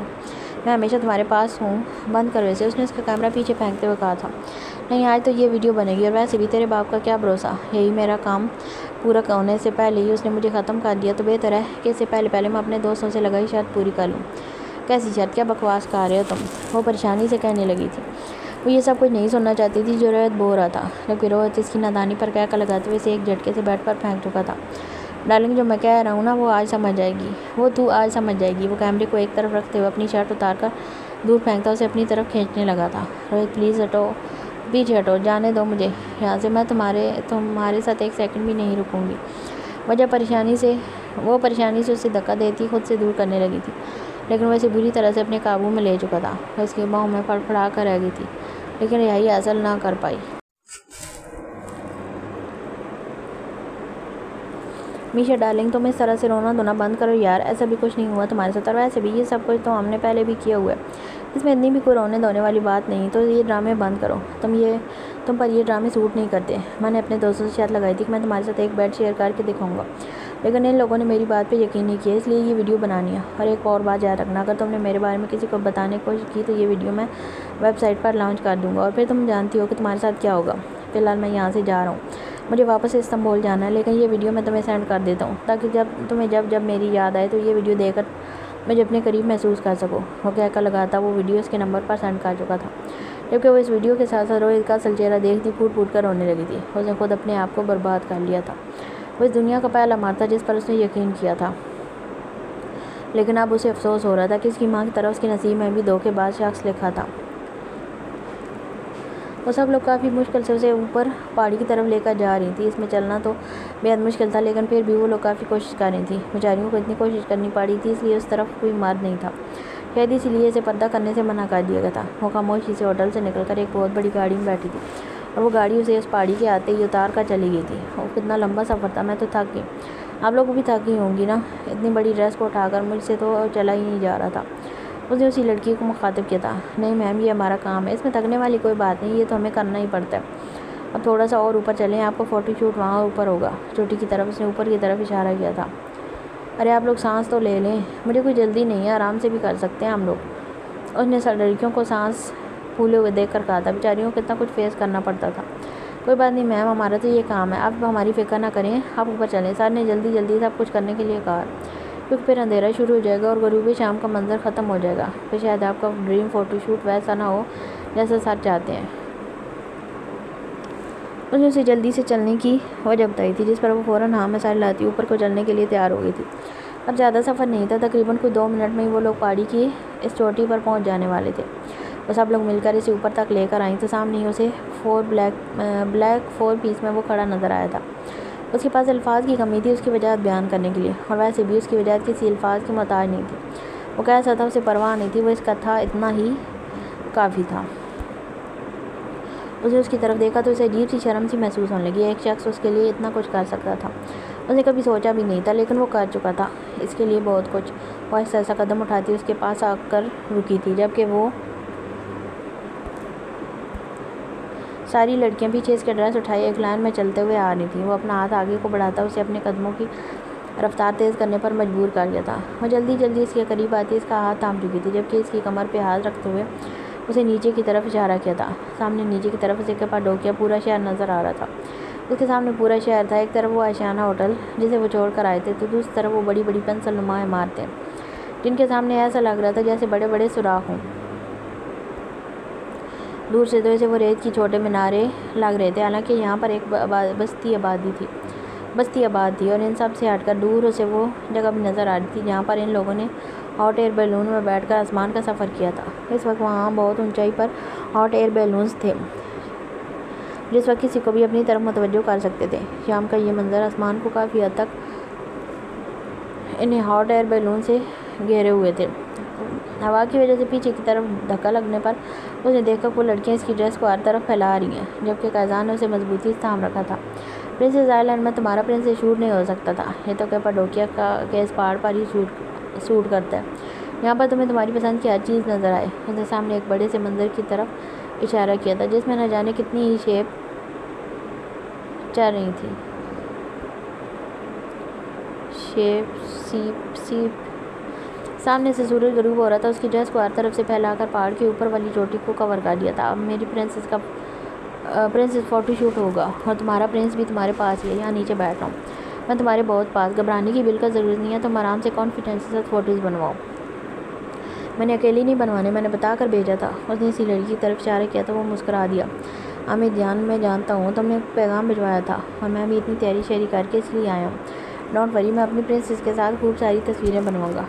میں ہمیشہ تمہارے پاس ہوں، بند کرو اسے، اس نے اس کا کیمرہ پیچھے پھینکتے ہوئے کہا تھا۔ نہیں، آج تو یہ ویڈیو بنے گی، اور ویسے بھی تیرے باپ کا کیا بھروسہ، یہی میرا کام پورا ہونے سے پہلے ہی اس نے مجھے ختم کر دیا، تو بہتر ہے کہ اس سے پہلے میں اپنے دوستوں سے لگائی شرط پوری کر لوں۔ کیسی شرط؟ کیا بکواس کر رہے ہو تم؟ وہ پریشانی سے کہنے لگی تھی۔ وہ یہ سب کچھ نہیں سننا چاہتی تھی جو روہت بول رہا تھا، جبکہ روہت اس کی نادانی پر کہکا لگاتے ہوئے اسے ایک جھٹکے سے بیڈ پر پھینک چکا تھا۔ ڈارلنگ، جو میں کہہ رہا ہوں نا وہ تو آج سمجھ جائے گی۔ وہ کیمرے کو ایک طرف رکھتے ہوئے اپنی شرٹ اتار کر دور پھینکتا اسے اپنی طرف کھینچنے لگا تھا۔ روہت پلیز ہٹو، پیچھے ہٹو، جانے دو مجھے یہاں سے، میں تمہارے ساتھ ایک سیکنڈ بھی نہیں رکوں گی۔ وہ پریشانی سے اسے دھکا دیتی خود سے دور کرنے لگی تھی، لیکن وہ اسے بری طرح سے اپنے قابو میں لے چکا تھا۔ وہ اس کی باہوں میں پھڑا کر رہ گئی تھی، لیکن رہائی حاصل نہ کر پائی۔ میشا ڈارلنگ، تم اس طرح سے رونا دھونا بند کرو یار، ایسا بھی کچھ نہیں ہوا تمہارے ساتھ، اور ویسے بھی یہ سب کچھ تو ہم نے پہلے بھی کیا ہوا ہے، اس میں اتنی بھی کوئی رونے دھونے والی بات نہیں، تو یہ ڈرامے بند کرو۔ تم پر یہ ڈرامے سوٹ نہیں کرتے۔ میں نے اپنے دوستوں سے شرط لگائی تھی کہ میں تمہارے ساتھ ایک بیڈ شیئر کر کے دکھاؤں گا، لیکن ان لوگوں نے میری بات پہ یقین نہیں کیا، اس لیے یہ ویڈیو بنانی ہے۔ اور ایک اور بات یاد رکھنا، اگر تم نے میرے بارے میں کسی کو بتانے کی کوشش کی تو یہ ویڈیو میں ویب سائٹ پر لانچ کر دوں گا، اور پھر تم جانتی ہو کہ تمہارے ساتھ کیا ہوگا۔ فی الحال میں یہاں سے جا رہا ہوں، مجھے واپس استنبول جانا ہے، لیکن یہ ویڈیو میں تمہیں سینڈ کر دیتا ہوں تاکہ تمہیں جب میری یاد آئے تو یہ ویڈیو دیکھ کر مجھے اپنے قریب محسوس کر سکو۔ وہ کہکا لگاتا وہ ویڈیو اس کے نمبر پر سینڈ کر چکا تھا، جبکہ وہ اس ویڈیو کے ساتھ ساتھ روہت کا اصل چہرہ دیکھتی پھوٹ کر رونے لگی تھی۔ اس نے خود اپنے آپ کو برباد کر لیا تھا۔ وہ اس دنیا کا پہلا مرد تھا جس پر اس نے یقین کیا تھا، لیکن اب اسے افسوس ہو رہا تھا کہ اس کی ماں کی طرح اس کے نصیب میں بھی دھوکے باز شخص لکھا تھا۔ وہ سب لوگ کافی مشکل سے اسے اوپر پہاڑی کی طرف لے کر جا رہی تھی۔ اس میں چلنا تو بے حد مشکل تھا، لیکن پھر بھی وہ لوگ کافی کوشش کر رہی تھیں۔ بیچاریوں کو اتنی کوشش کرنی پڑی تھی اس لیے اس طرف کوئی مرد نہیں تھا، شاید اسی لیے اسے پردہ کرنے سے منع کر دیا گیا تھا۔ وہ خاموشی سے ہوٹل سے نکل کر ایک بہت بڑی گاڑی میں بیٹھی تھی، اور وہ گاڑی اسے اس پہاڑی کے آتے ہی اتار کر چلی گئی تھی۔ کتنا لمبا سفر تھا، میں تو تھک گئی۔ آپ لوگ بھی تھکی ہوں گی نا، اتنی بڑی ڈریس کو اٹھا کر مجھ سے تو چلا ہی نہیں جا رہا تھا۔ اس نے اسی لڑکی کو مخاطب کیا تھا۔ نہیں میم، یہ ہمارا کام ہے، اس میں تھکنے والی کوئی بات نہیں، یہ تو ہمیں کرنا ہی پڑتا ہے۔ اب تھوڑا سا اور اوپر چلیں، آپ کا فوٹو شوٹ وہاں اوپر ہوگا، چوٹی کی طرف۔ اس نے اوپر کی طرف اشارہ کیا تھا۔ ارے آپ لوگ سانس تو لے لیں، مجھے کوئی جلدی نہیں ہے، آرام سے بھی کر سکتے ہیں ہم لوگ۔ اس نے لڑکیوں کو سانس پھولے ہوئے دیکھ کر کہا تھا۔ بیچاریوں کو کتنا کچھ فیس کرنا پڑتا تھا۔ کوئی بات نہیں میم، ہمارا تو یہ کام ہے، آپ ہماری فکر نہ کریں، آپ اوپر چلیں۔ سر نے جلدی سب کچھ کرنے کے لیے کہا، کیونکہ پھر اندھیرا شروع ہو جائے گا اور غروب شام کا منظر ختم ہو جائے گا، پھر شاید آپ کا ڈریم فوٹو شوٹ ویسا نہ ہو جیسا سر چاہتے ہیں۔ اس نے اسے جلدی سے چلنے کی وجہ بتائی تھی، جس پر وہ فوراً ہاں میں سر لاتی اوپر کو چلنے کے لیے تیار ہو گئی تھی۔ اب زیادہ سفر نہیں تھا، تقریباً کوئی 2 منٹ میں ہی وہ لوگ پہاڑی کی اس چوٹی پر پہنچ جانے والے تھے۔ وہ سب لوگ مل کر اسے اوپر تک لے کر آئیں تو سامنے ہی اسے بلیک 4 پیس میں وہ کھڑا نظر آیا تھا۔ اس کے پاس الفاظ کی کمی تھی اس کی وجہ بیان کرنے کے لیے، اور ویسے بھی اس کی وجہ کسی الفاظ کی محتاج نہیں تھی۔ وہ کیسا تھا اسے پرواہ نہیں تھی، وہ اس کا تھا، اتنا ہی کافی تھا۔ اس نے اس کی طرف دیکھا تو اسے عجیب سی شرم سی محسوس ہونے لگی، ایک شخص اس کے لیے اتنا کچھ کر سکتا تھا، اس نے کبھی سوچا بھی نہیں تھا، لیکن وہ کر چکا تھا اس کے لیے بہت کچھ۔ وہ ایسا قدم اٹھاتی اس کے پاس آ کر رکی تھی، جبکہ وہ ساری لڑکیاں پیچھے اس کے ڈریس اٹھائے ایک لائن میں چلتے ہوئے آ رہی تھیں۔ وہ اپنا ہاتھ آگے کو بڑھاتا اسے اپنے قدموں کی رفتار تیز کرنے پر مجبور کر دیا تھا۔ وہ جلدی اس کے قریب آتی اس کا ہاتھ تھام چکی تھی، جبکہ اس کی کمر پہ ہاتھ رکھتے ہوئے اسے نیچے کی طرف اشارہ کیا تھا۔ سامنے نیچے کی طرف اسے کپاڈوکیا پورا شہر نظر آ رہا تھا۔ اس کے سامنے پورا شہر تھا۔ ایک طرف وہ آشیانہ ہوٹل جسے وہ چھوڑ کر آئے تھے، تو دوسری طرف وہ بڑی بڑی پنسل نما عمارتیں جن کے سامنے ایسا لگ رہا تھا جیسے بڑے بڑے سوراخ ہوں۔ دور سے تو اسے وہ ریت کی چھوٹے مینارے لگ رہے تھے، حالانکہ یہاں پر ایک بستی آباد تھی، اور ان سب سے ہٹ کر دور سے وہ جگہ بھی نظر آ رہی تھی جہاں پر ان لوگوں نے ہاٹ ایئر بیلون میں بیٹھ کر آسمان کا سفر کیا تھا۔ اس وقت وہاں بہت اونچائی پر ہاٹ ایئر بیلونز تھے جس وقت کسی کو بھی اپنی طرف متوجہ کر سکتے تھے۔ شام کا یہ منظر آسمان کو کافی حد تک انہیں ہاٹ ایئر بیلون سے گھیرے ہوئے تھے۔ ہوا کی وجہ سے پیچھے کی طرف دھکا لگنے پر اس نے دیکھا کہ وہ لڑکیاں اس کی ڈریس کو ہر طرف پھیلا رہی ہیں، جبکہ قائزان نے اسے مضبوطی سے تھام رکھا تھا۔ پرنسس آئلینڈ میں تمہارا پرنسس شوٹ نہیں ہو سکتا تھا، یہ تو کیپاڈوکیا کے اس پہاڑ پر ہی سوٹ کرتا ہے۔ یہاں پر تمہیں تمہاری پسند کی ہر چیز نظر آئے۔ اس نے سامنے ایک بڑے سے منظر کی طرف اشارہ کیا تھا جس میں نہ جانے کتنی ہی شیپ چل رہی تھی۔ سیپ سامنے سے سورج غروب ہو رہا تھا، اس کی ڈریس کو ہر طرف سے پھیلا کر پہاڑ کی اوپر والی چوٹی کو کور کر دیا تھا۔ اب میری پرنسس فوٹو شوٹ ہوگا، اور تمہارا پرنس بھی تمہارے پاس ہی ہے، یہاں نیچے بیٹھ رہا ہوں میں تمہارے بہت پاس۔ گھبرانے کی بالکل ضرورت نہیں ہے، تم آرام سے کانفیڈنس کے ساتھ فوٹوز بنواؤ۔ میں نے اکیلی نہیں بنوانے، میں نے بتا کر بھیجا تھا۔ اس نے اسی لڑکی کی طرف اشارہ کیا تو وہ مسکرا دیا۔ امید جان، میں جانتا ہوں تم نے ایک پیغام بھجوایا تھا، اور میں بھی اتنی تیاری شیری کر کے اس لیے آیا ہوں۔ ڈونٹ وری، میں اپنی پرنسس کے ساتھ خوب ساری تصویریں بنواؤں گا،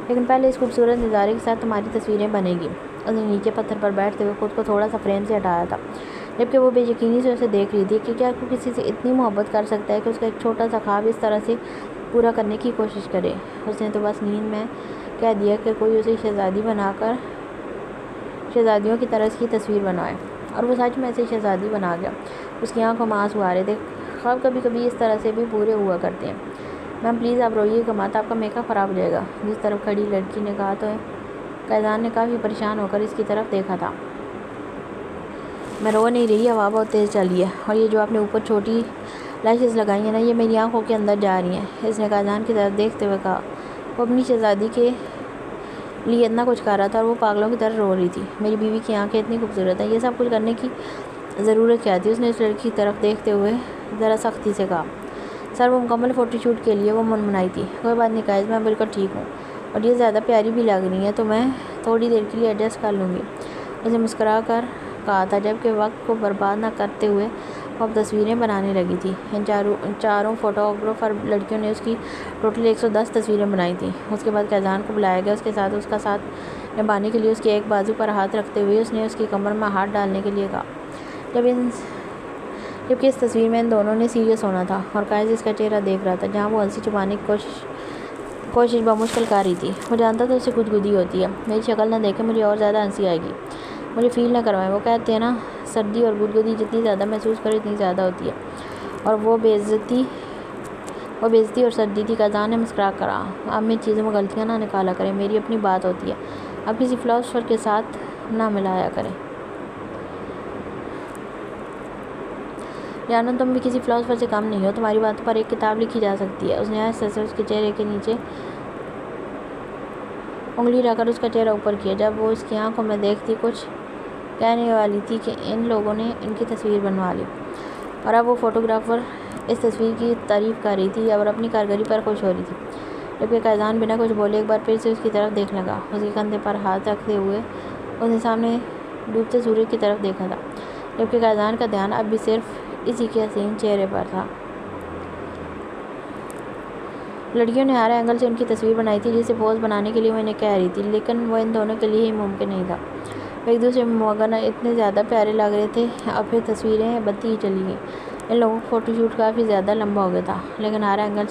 لیکن پہلے اس خوبصورت نظارے کے ساتھ تمہاری تصویریں بنے گی۔ اس نے نیچے پتھر پر بیٹھتے ہوئے خود کو تھوڑا سا فریم سے ہٹایا تھا، جبکہ وہ بے یقینی سے اسے دیکھ رہی تھی کہ کیا کوئی کسی سے اتنی محبت کر سکتا ہے کہ اس کا ایک چھوٹا سا خواب اس طرح سے پورا کرنے کی کوشش کرے۔ اس نے تو بس نیند میں کہہ دیا کہ کوئی اسے شہزادی بنا کر شہزادیوں کی طرح اس کی تصویر بنوائے، اور وہ سچ میں اسے شہزادی بنا گیا۔ اس کی آنکھوں میں آنسو آ رہے تھے۔ خواب کبھی کبھی اس طرح سے بھی پورے ہوا کرتے ہیں۔ میم پلیز آپ روئیے گا مت، آپ کا میک اپ خراب ہو جائے گا، جس طرف کھڑی لڑکی نے کہا تو قائزان نے کافی پریشان ہو کر اس کی طرف دیکھا تھا۔ میں رو نہیں رہی، ہوا بہت تیز چلی ہے، اور یہ جو آپ نے اوپر چھوٹی لیشز لگائی ہیں نا، یہ میری آنکھوں کے اندر جا رہی ہیں۔ اس نے قائزان کی طرف دیکھتے ہوئے کہا۔ وہ اپنی شہزادی کے لیے اتنا کچھ کر رہا تھا اور وہ پاگلوں کی طرح رو رہی تھی۔ میری بیوی کی آنکھیں اتنی خوبصورت ہیں، یہ سب کچھ کرنے کی ضرورت کیا تھی؟ اس نے اس لڑکی کی طرف دیکھتے ہوئے ذرا سختی سے کہا۔ سر، وہ مکمل فوٹو شوٹ کے لیے وہ منمنائی تھی۔ کوئی بات نہیں قائز، میں بالکل ٹھیک ہوں، اور یہ زیادہ پیاری بھی لگ رہی ہیں، تو میں تھوڑی دیر کے لیے ایڈجسٹ کر لوں گی، اس نے مسکرا کر کہا تھا، جبکہ وقت کو برباد نہ کرتے ہوئے وہ اب تصویریں بنانے لگی تھی۔ ان چاروں فوٹوگرافر لڑکیوں نے اس کی ٹوٹل 110 تصویریں بنائی تھیں۔ اس کے بعد قائزان کو بلایا گیا، اس کا ساتھ نبھانے کے لیے اس کے ایک بازو پر ہاتھ رکھتے ہوئے اس نے اس کی کمر میں ہاتھ ڈالنے کے لیے کہا، جبکہ اس تصویر میں ان دونوں نے سیریس ہونا تھا، اور قائز اس کا چہرہ دیکھ رہا تھا جہاں وہ ہنسی چھپانے کی کوشش بمشکل کر رہی تھی۔ وہ جانتا تھا اسے گدگدی ہوتی ہے۔ میری شکل نہ دیکھیں، مجھے اور زیادہ ہنسی آئے گی، مجھے فیل نہ کروائیں۔ وہ کہتے ہیں نا، سردی اور گدگدی جتنی زیادہ محسوس کرے اتنی زیادہ ہوتی ہے، اور وہ بے عزتی اور سردی تھی۔ قائزان نے مسکرا کر کہا، آپ میری چیزوں میں غلطیاں نہ نکالا کریں، میری اپنی بات ہوتی ہے، آپ کسی فلاسفر کے ساتھ نہ ملایا کریں۔ جانو، تم بھی کسی فلاسفر سے کم نہیں ہو، تمہاری باتوں پر ایک کتاب لکھی جا سکتی ہے۔ اس نے آہستہ سے اس کے چہرے کے نیچے انگلی رکھ کر اس کا چہرہ اوپر کیا۔ جب وہ اس کی آنکھوں میں دیکھتی کچھ کہنے والی تھی کہ ان لوگوں نے ان کی تصویر بنوا لی، اور اب وہ فوٹوگرافر اس تصویر کی تعریف کر رہی تھی اور اپنی کارگری پر خوش ہو رہی تھی، جبکہ قائزان بنا کچھ بولے ایک بار پھر سے اس کی طرف دیکھنے لگا۔ اس کے کندھے پر ہاتھ رکھتے ہوئے اس نے سامنے ڈوبتے سورج کی طرف دیکھا تھا، جبکہ قائزان کا دھیان اب بھی صرف اسی کے حسین چہرے پر تھا۔ لڑکیوں نے ہر اینگل سے ان کی تصویر بنائی تھی جسے پوز بنانے کے لیے وہ انہیں کہہ رہی تھی، لیکن وہ ان دونوں کے لیے ہی ممکن نہیں تھا۔ وہ ایک دوسرے میں مغن اتنے زیادہ پیارے لگ رہے تھے۔ اب پھر تصویریں بنتی ہی چلی گئیں۔ ان لوگوں کا فوٹو شوٹ کافی زیادہ لمبا ہو گیا تھا، لیکن ہر اینگل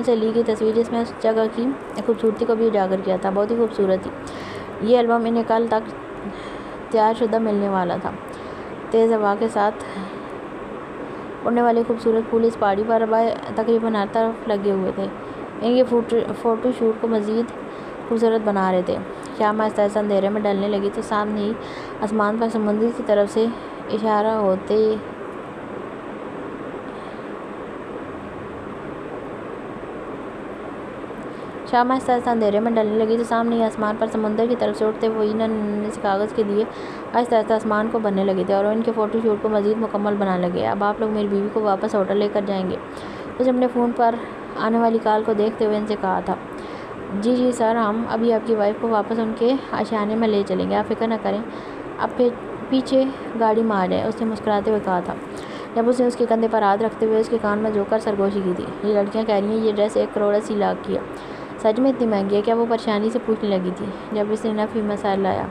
سے لی گئی تصویر جس میں اس جگہ کی خوبصورتی کو بھی اجاگر کیا تھا، بہت ہی خوبصورت تھی۔ یہ البم انہیں کل تک تیار شدہ ملنے والا تھا۔ تیز ہوا کے ساتھ اڑنے والے خوبصورت پھول اس پہاڑی پر تقریباً ہر طرف لگے ہوئے تھے، ان کے فوٹو شوٹ کو مزید خوبصورت بنا رہے تھے۔ شام آہستہ آہستہ اندھیرے میں ڈلنے لگی تو سامنے ہی آسمان پر سمندر کی طرف سے اشارہ ہوتے شام آہستہ آہستہ اندھیرے میں ڈلنے لگی تو سامنے ہی آسمان پر سمندر کی طرف سے اٹھتے ہوئے ننھے سے کاغذ کے دیے آہستہ آہستہ آسمان کو بھرنے لگے تھے اور ان کے فوٹو شوٹ کو مزید مکمل بنانے لگے۔ اب آپ لوگ میری بیوی کو واپس ہوٹل لے کر جائیں گے؟ اس نے اپنے فون پر آنے والی کال کو دیکھتے ہوئے ان سے کہا تھا۔ جی سر، ہم ابھی آپ کی وائف کو واپس ان کے آشیانے میں لے چلیں گے، آپ فکر نہ کریں، آپ پیچھے گاڑی میں آ جائیں، اس نے مسکراتے ہوئے کہا تھا جب اس نے اس کے کندھے پر ہاتھ رکھتے ہوئے اس کے کان میں جھک کر سرگوشی کی تھی۔ یہ لڑکیاں کہہ رہی ہیں یہ ڈریس 1,80,00,000 کی ہے، سچ میں اتنی مہنگی ہے؟ کیا وہ پریشانی سے پوچھنے لگی تھی جب اس نے نفی مسائل لایا۔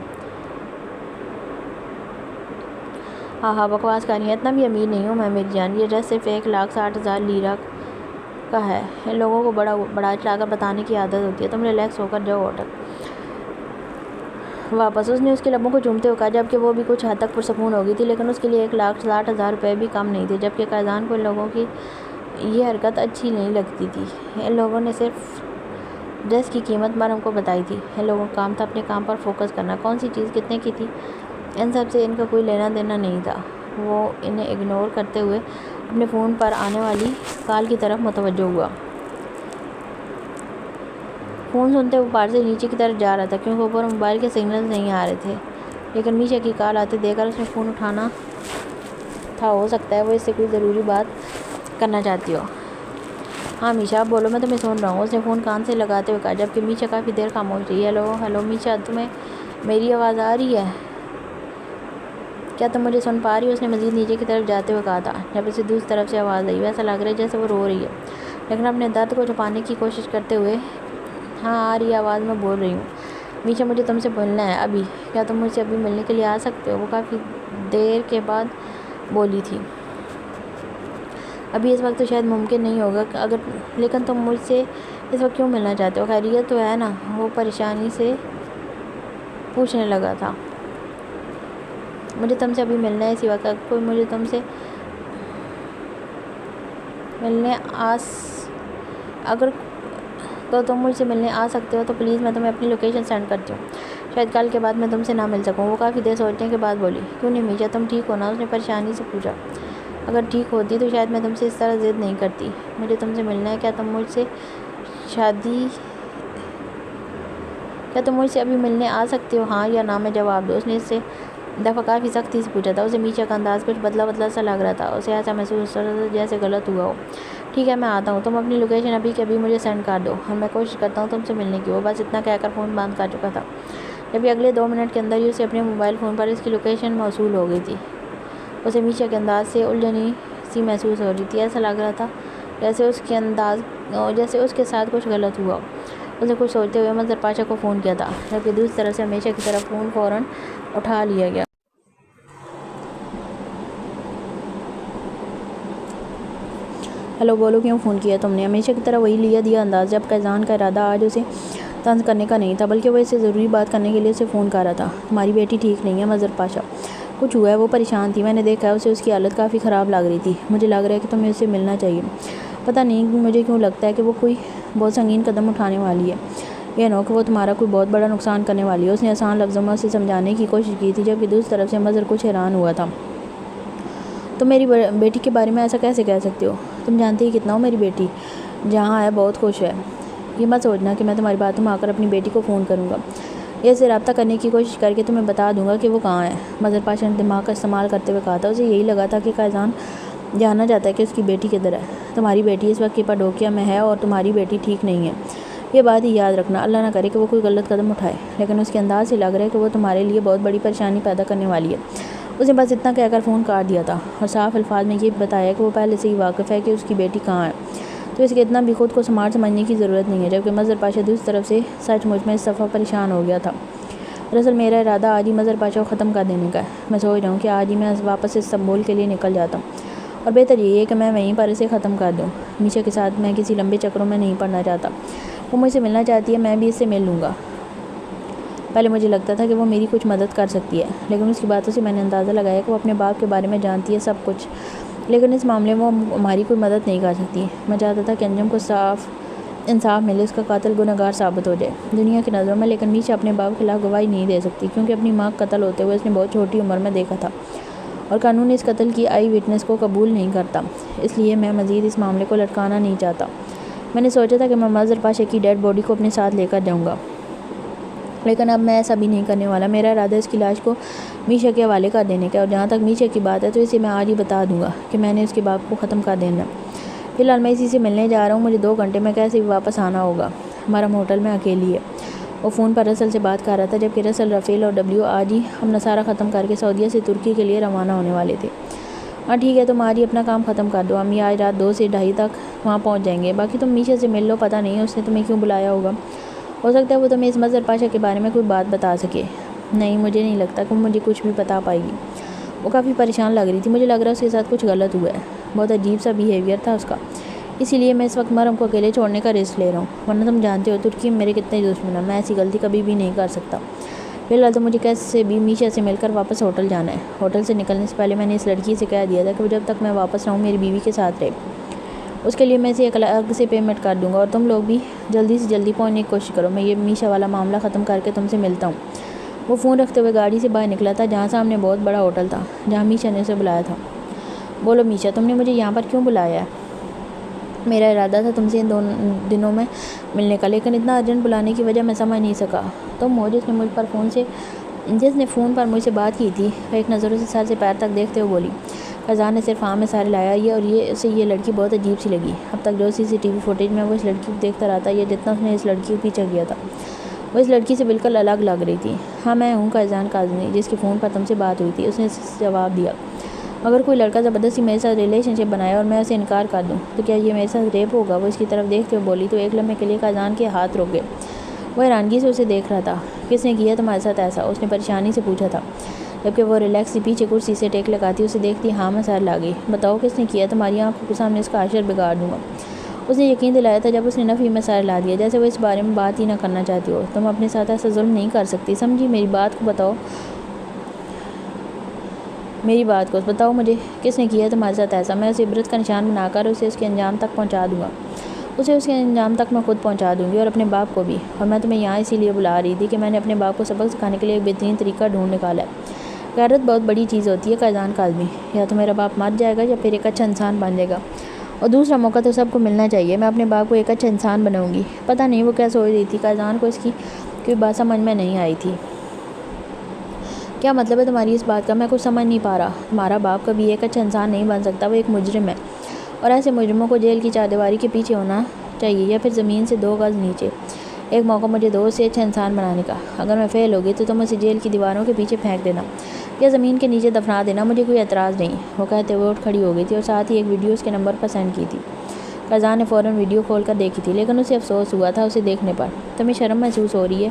ہاں بکواس کر رہی ہیں، اتنا بھی امیر نہیں ہوں میں میری جان، یہ ڈریس صرف 1,60,000 لیرہ کا ہے۔ ان لوگوں کو بڑا چلا کر بتانے کی عادت ہوتی ہے، تم ریلیکس ہو کر جاؤ ہوٹل واپس۔ اس نے اس کے لبوں کو چومتے ہوئے کہا جبکہ وہ بھی کچھ حد تک پرسکون ہو گئی تھی، لیکن اس کے لیے 1,60,000 روپے بھی کم نہیں تھے، جبکہ قائدان کو ان لوگوں کی یہ حرکت اچھی نہیں لگتی تھی۔ ان لوگوں نے صرف ڈریس کی قیمت پر ہم کو بتائی تھی، ان لوگوں کا کام تھا اپنے کام پر فوکس کرنا، کون سی چیز کتنے کی تھی ان سب سے ان کا کوئی لینا دینا نہیں تھا۔ وہ انہیں اگنور کرتے ہوئے اپنے فون پر آنے والی کال کی طرف متوجہ ہوا۔ فون سنتے وہ پار سے نیچے کی طرف جا رہا تھا کیونکہ اوپر موبائل کے سگنلز نہیں آ رہے تھے، لیکن میشا کی کال آتے دیکھ کر اس نے فون اٹھانا تھا، ہو سکتا ہے وہ اس سے کوئی ضروری بات کرنا چاہتی ہو۔ ہاں میشا، اب بولو، میں تمہیں سن رہا ہوں، اس نے فون کان سے لگاتے ہوئے کہا، جبکہ میشا کافی دیر خاموش رہی۔ ہیلو میشا، تمہیں میری آواز آ رہی ہے؟ کیا تم مجھے سن پا رہی ہو؟ اس نے مزید نیچے کی طرف جاتے ہوئے کہا تھا جب اسے دوسری طرف سے آواز آئی۔ ویسا لگ رہا ہے جیسے وہ رو رہی ہے، لیکن اپنے درد کو چھپانے کی کوشش کرتے ہوئے ہاں آ رہی ہے آواز، میں بول رہی ہوں۔ میشا، مجھے تم سے ملنا ہے ابھی، کیا تم مجھ سے ابھی ملنے کے لیے آ سکتے ہو؟ وہ کافی دیر کے بعد بولی تھی۔ ابھی اس وقت تو شاید ممکن نہیں ہوگا، لیکن تم مجھ سے اس وقت کیوں ملنا چاہتے ہو؟ خیریت تو ہے نا؟ وہ پریشانی سے پوچھنے لگا تھا۔ مجھے تم سے ابھی ملنا ہے اسی وقت، اگر کوئی مجھے تم سے ملنے اگر تو تم مجھ سے ملنے آ سکتے ہو تو پلیز میں تمہیں اپنی لوکیشن سینڈ کرتی ہوں، شاید کل کے بعد میں تم سے نہ مل سکوں۔ وہ کافی دیر سوچنے کے بعد بولی۔ کیوں نہیں میشا، تم ٹھیک ہو نا؟ اس نے پریشانی سے پوچھا۔ اگر ٹھیک ہوتی تو شاید میں تم سے اس طرح ضد نہیں کرتی۔ مجھے تم سے ملنا ہے، کیا تم مجھ سے ابھی ملنے آ سکتے ہو، ہاں یا نہ میں جواب دو؟ اس نے اس سے دفعہ کافی سختی سے پوچھا تھا۔ اسے میشا کا انداز کچھ بدلا سا لگ رہا تھا، اسے ایسا محسوس ہو رہا تھا جیسے غلط ہوا ہو۔ ٹھیک ہے میں آتا ہوں، تم اپنی لوکیشن ابھی کے ابھی مجھے سینڈ کر دو اور میں کوشش کرتا ہوں تم سے ملنے کی۔ وہ بس اتنا کہہ کر فون بند کر چکا تھا جبکہ اگلے 2 منٹ کے اندر ہی اسے اپنے موبائل فون پر اس کی لوکیشن موصول ہو گئی تھی۔ اسے میشا کے انداز سے الجھنی سی محسوس ہو رہی تھی، ایسا لگ رہا تھا جیسے اس کے ساتھ کچھ غلط ہوا۔ اس نے کچھ سوچتے ہوئے مظہر پاشا کو فون کیا تھا، جبکہ دوسری طرف سے میشا کی طرف فون فوراً اٹھا لیا گیا۔ ہیلو، بولو کیوں فون کیا تم نے؟ ہمیشہ کی طرح وہی لیا دیا انداز، جب قیزان کا ارادہ آج اسے طنز کرنے کا نہیں تھا بلکہ وہ اسے ضروری بات کرنے کے لیے اسے فون کر رہا تھا۔ تمہاری بیٹی ٹھیک نہیں ہے مظہر پاشا، کچھ ہوا ہے؟ وہ پریشان تھی، میں نے دیکھا ہے اسے، اس کی حالت کافی خراب لگ رہی تھی، مجھے لگ رہا ہے کہ تمہیں اس سے ملنا چاہیے۔ پتہ نہیں مجھے کیوں لگتا ہے کہ وہ کوئی بہت سنگین قدم اٹھانے والی ہے، یہ نہ ہو کہ وہ تمہارا کوئی بہت بڑا نقصان کرنے والی ہے۔ اس نے آسان لفظوں میں اسے سمجھانے کی کوشش کی تھی، جبکہ دوسری طرف سے مظہر کچھ حیران ہوا تھا۔ تم میری بیٹی کے بارے میں ایسا کیسے کہہ سکتے ہو؟ تم جانتے ہی کتنا ہو میری بیٹی جہاں ہے بہت خوش ہے، یہ مت سوچنا کہ میں تمہاری باتوں میں آ کر اپنی بیٹی کو فون کروں گا یا اسے رابطہ کرنے کی کوشش کر کے تمہیں بتا دوں گا کہ وہ کہاں ہے، مظہر پاشا نے دماغ کا استعمال کرتے ہوئے کہا تھا۔ اسے یہی لگا تھا کہ قیزان جاننا چاہتا ہے کہ اس کی بیٹی کدھر ہے۔ تمہاری بیٹی اس وقت کپاڈوکیا میں ہے اور تمہاری بیٹی ٹھیک نہیں ہے، یہ بات ہی یاد رکھنا، اللہ نہ کرے کہ وہ کوئی غلط قدم اٹھائے، لیکن اس کے انداز سے لگ رہا ہے کہ وہ تمہارے لیے بہت بڑی پریشانی پیدا کرنے والی ہے۔ اس نے بس اتنا کہہ کر فون کاٹ دیا تھا اور صاف الفاظ میں یہ بتایا کہ وہ پہلے سے ہی واقف ہے کہ اس کی بیٹی کہاں ہے، تو اس کے اتنا بھی خود کو سمارٹ سمجھنے کی ضرورت نہیں ہے۔ جبکہ مظہر پاشا دوسری طرف سے سچ مچ میں اس دفعہ پریشان ہو گیا تھا۔ دراصل میرا ارادہ آج ہی مظہر پاشا کو ختم کر دینے کا ہے، میں سوچ رہا ہوں کہ آج ہی میں واپس استنبول کے لیے نکل جاتا ہوں اور بہتر یہی ہے کہ میں وہیں پر اسے ختم کر دوں۔ میشا کے ساتھ میں کسی لمبے چکروں میں نہیں پڑنا چاہتا، وہ مجھ سے ملنا چاہتی ہے، میں بھی اس سے مل لوں گا۔ پہلے مجھے لگتا تھا کہ وہ میری کچھ مدد کر سکتی ہے، لیکن اس کی باتوں سے میں نے اندازہ لگایا کہ وہ اپنے باپ کے بارے میں جانتی ہے سب کچھ، لیکن اس معاملے میں وہ ہماری کوئی مدد نہیں کر سکتی۔ میں چاہتا تھا کہ انجم کو انصاف ملے، اس کا قاتل گنہگار ثابت ہو جائے دنیا کی نظروں میں، لیکن میشا اپنے باپ کے خلاف گواہی نہیں دے سکتی کیونکہ اپنی ماں کا قتل ہوتے ہوئے اس نے بہت چھوٹی عمر میں دیکھا تھا اور قانون اس قتل کی آئی وٹنس کو قبول نہیں کرتا، اس لیے میں مزید اس معاملے کو لٹکانا نہیں چاہتا۔ میں نے سوچا تھا کہ میں مظہر پاشا کی ڈیڈ باڈی کو اپنے ساتھ لے کر جاؤں گا، لیکن اب میں ایسا بھی نہیں کرنے والا۔ میرا ارادہ اس کی لاش کو میشا کے حوالے کر دینے کا، اور جہاں تک میشا کی بات ہے تو اسے میں آج ہی بتا دوں گا کہ میں نے اس کے باپ کو ختم کر دینا۔ فی الحال میں اسی سے ملنے جا رہا ہوں، مجھے 2 گھنٹے میں کیسے بھی واپس آنا ہوگا۔ ہمارا ہوٹل میں اکیلی ہے۔ وہ فون پر رسل سے بات کر رہا تھا، جبکہ رسل، رفیل اور ڈبلیو آج ہی اپنا سارا ختم کر کے سعودیہ سے ترکی کے لیے روانہ ہونے والے تھے۔ ہاں ٹھیک ہے، تم آج ہی اپنا کام ختم کر دو، ہم یہ آج رات 2 سے 2:30 تک وہاں پہنچ جائیں گے۔ باقی تم میشا سے مل لو، پتہ نہیں اس نے تمہیں کیوں بلایا ہوگا، ہو سکتا ہے وہ تمہیں اس مظہر پاشا کے بارے میں کوئی بات بتا سکے۔ نہیں، مجھے نہیں لگتا کہ وہ مجھے کچھ بھی بتا پائے گی۔ وہ کافی پریشان لگ رہی تھی، مجھے لگ رہا اس کے ساتھ کچھ غلط ہوا ہے، بہت عجیب سا بیہیویئر تھا اس کا، اسی لیے میں اس وقت مریم کو اکیلے چھوڑنے کا رسک لے رہا ہوں، ورنہ تم جانتے ہو ترکی میں میرے کتنے دشمن ہیں، میں ایسی غلطی کبھی بھی نہیں کر سکتا۔ فی الحال تو مجھے کیسے بھی میشا سے مل کر واپس ہوٹل جانا ہے۔ ہوٹل سے نکلنے سے پہلے میں نے اس لڑکی سے کہہ دیا تھا کہ وہ جب تک میں واپس رہوں میری بیوی کے ساتھ رہے، اس کے لیے میں اسے ایک الگ سے پیمنٹ کر دوں گا، اور تم لوگ بھی جلدی سے جلدی پہنچنے کی کوشش کرو، میں یہ میشا والا معاملہ ختم کر کے تم سے ملتا ہوں۔ وہ فون رکھتے ہوئے گاڑی سے باہر نکلا تھا، جہاں سامنے بہت بڑا ہوٹل تھا جہاں میشا نے اسے بلایا تھا۔ بولو میشا، تم نے مجھے یہاں پر کیوں بلایا ہے؟ میرا ارادہ تھا تم سے ان 2 دنوں میں ملنے کا، لیکن اتنا ارجنٹ بلانے کی وجہ میں سمجھ نہیں سکا۔ تم ہو جس نے فون پر مجھ سے بات کی تھی، وہ ایک نظروں سے سر سے پیر تک دیکھتے ہوئے بولی۔ فیضان نے صرف ہاں میں سارے لایا، اسے یہ لڑکی بہت عجیب سی لگی۔ اب تک جو CCTV فوٹیج میں وہ اس لڑکی کو دیکھتا رہا تھا، یا جتنا اس نے اس لڑکی کو پیچھا کیا تھا، وہ اس لڑکی سے بالکل الگ لگ رہی تھی۔ ہاں میں ہوں فیضان کاظمی، جس کی فون پر تم سے بات ہوئی تھی، اس نے جواب دیا۔ اگر کوئی لڑکا زبردستی میرے ساتھ ریلیشن شپ بنائے اور میں اسے انکار کر دوں تو کیا یہ میرے ساتھ ریپ ہوگا؟ وہ اس کی طرف دیکھتے ہوئے بولی تو ایک لمحے کے لیے فیضان کے ہاتھ رک گئے۔ وہ حیرانگی سے اسے دیکھ رہا تھا۔ کس نے کیا تمہارے ساتھ ایسا؟ اس نے پریشانی سے پوچھا تھا، جبکہ وہ ریلیکس سی پیچھے کرسی سے ٹیک لگاتی اسے دیکھتی ہاں میں سر لا گئی۔ بتاؤ کس نے کیا؟ تمہاری آنکھوں کے سامنے اس کا حشر بگاڑ دوں گا۔ اس نے یقین دلایا تھا جب اس نے نفی میں سر لا دیا، جیسے وہ اس بارے میں بات ہی نہ کرنا چاہتی ہو۔ تم اپنے ساتھ ایسا ظلم نہیں کر سکتی، سمجھی؟ میری بات کو بتاؤ مجھے کس نے کیا تمہارے ساتھ ایسا؟ میں اسے عبرت کا نشان بنا کر اسے اس کے انجام تک پہنچا دوں گا۔ اسے اس کے انجام تک میں خود پہنچا دوں گی، اور اپنے باپ کو بھی۔ اور میں تمہیں یہاں اسی لیے بلا رہی تھی کہ میں نے اپنے باپ کو سبق سکھانے کے لیے ایک بہترین طریقہ ڈھونڈ نکالا ہے۔ غیرت بہت بڑی چیز ہوتی ہے فیضان کاظمی، یا تو میرا باپ مر جائے گا یا پھر ایک اچھا انسان بن جائے گا، اور دوسرا موقع تو سب کو ملنا چاہیے۔ میں اپنے باپ کو ایک اچھا انسان بناؤں گی۔ پتہ نہیں وہ کیا سوچ رہی تھی، فیضان کو اس کی کوئی بات سمجھ میں نہیں آئی تھی۔ کیا مطلب ہے تمہاری اس بات کا؟ میں کچھ سمجھ نہیں پا رہا۔ تمہارا باپ کبھی ایک اچھا انسان نہیں بن سکتا، وہ ایک مجرم ہے، اور ایسے مجرموں کو جیل کی چاردیواری کے پیچھے ہونا چاہیے، یا پھر زمین سے 2 گز نیچے۔ ایک موقع مجھے دو اسے اچھا انسان بنانے کا، اگر میں فیل ہوگی تو تم اسے جیل کی دیواروں کے پیچھے پھینک دینا یا زمین کے نیچے دفنا دینا، مجھے کوئی اعتراض نہیں۔ وہ کہتے ہوئے اٹھ کھڑی ہو گئی تھی اور ساتھ ہی ایک ویڈیو اس کے نمبر پر سینڈ کی تھی۔ فیضان نے فوراً ویڈیو کھول کر دیکھی تھی، لیکن اسے افسوس ہوا تھا اسے دیکھنے پر۔ تمہیں شرم محسوس ہو رہی ہے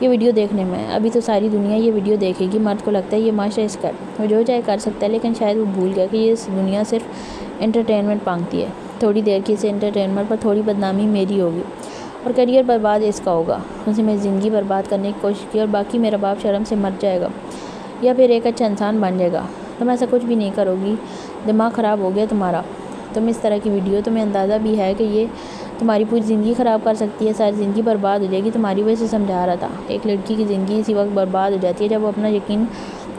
یہ ویڈیو دیکھنے میں؟ ابھی تو ساری دنیا یہ ویڈیو دیکھے گی۔ مرد کو لگتا ہے یہ معاشرہ اس کا ہے، وہ جو چاہے کر سکتا ہے، لیکن شاید وہ بھول گیا کہ یہ دنیا صرف انٹرٹینمنٹ مانگتی ہے۔ تھوڑی دیر کی اس انٹرٹینمنٹ پر تھوڑی بدنامی میری ہوگی اور کیریئر برباد اس کا ہوگا۔ اس نے میری زندگی برباد کرنے کی کوشش کی، اور باقی میرا باپ شرم سے مر جائے گا یا پھر ایک اچھا انسان بن جائے گا۔ تم ایسا کچھ بھی نہیں کرو گی، دماغ خراب ہو گیا تمہارا۔ تم اس طرح کی ویڈیو، تمہیں اندازہ بھی ہے کہ یہ تمہاری پوری زندگی خراب کر سکتی ہے، ساری زندگی برباد ہو جائے گی۔ تمہاری وجہ سے سمجھا رہا تھا، ایک لڑکی کی زندگی اسی وقت برباد ہو جاتی ہے جب وہ اپنا یقین،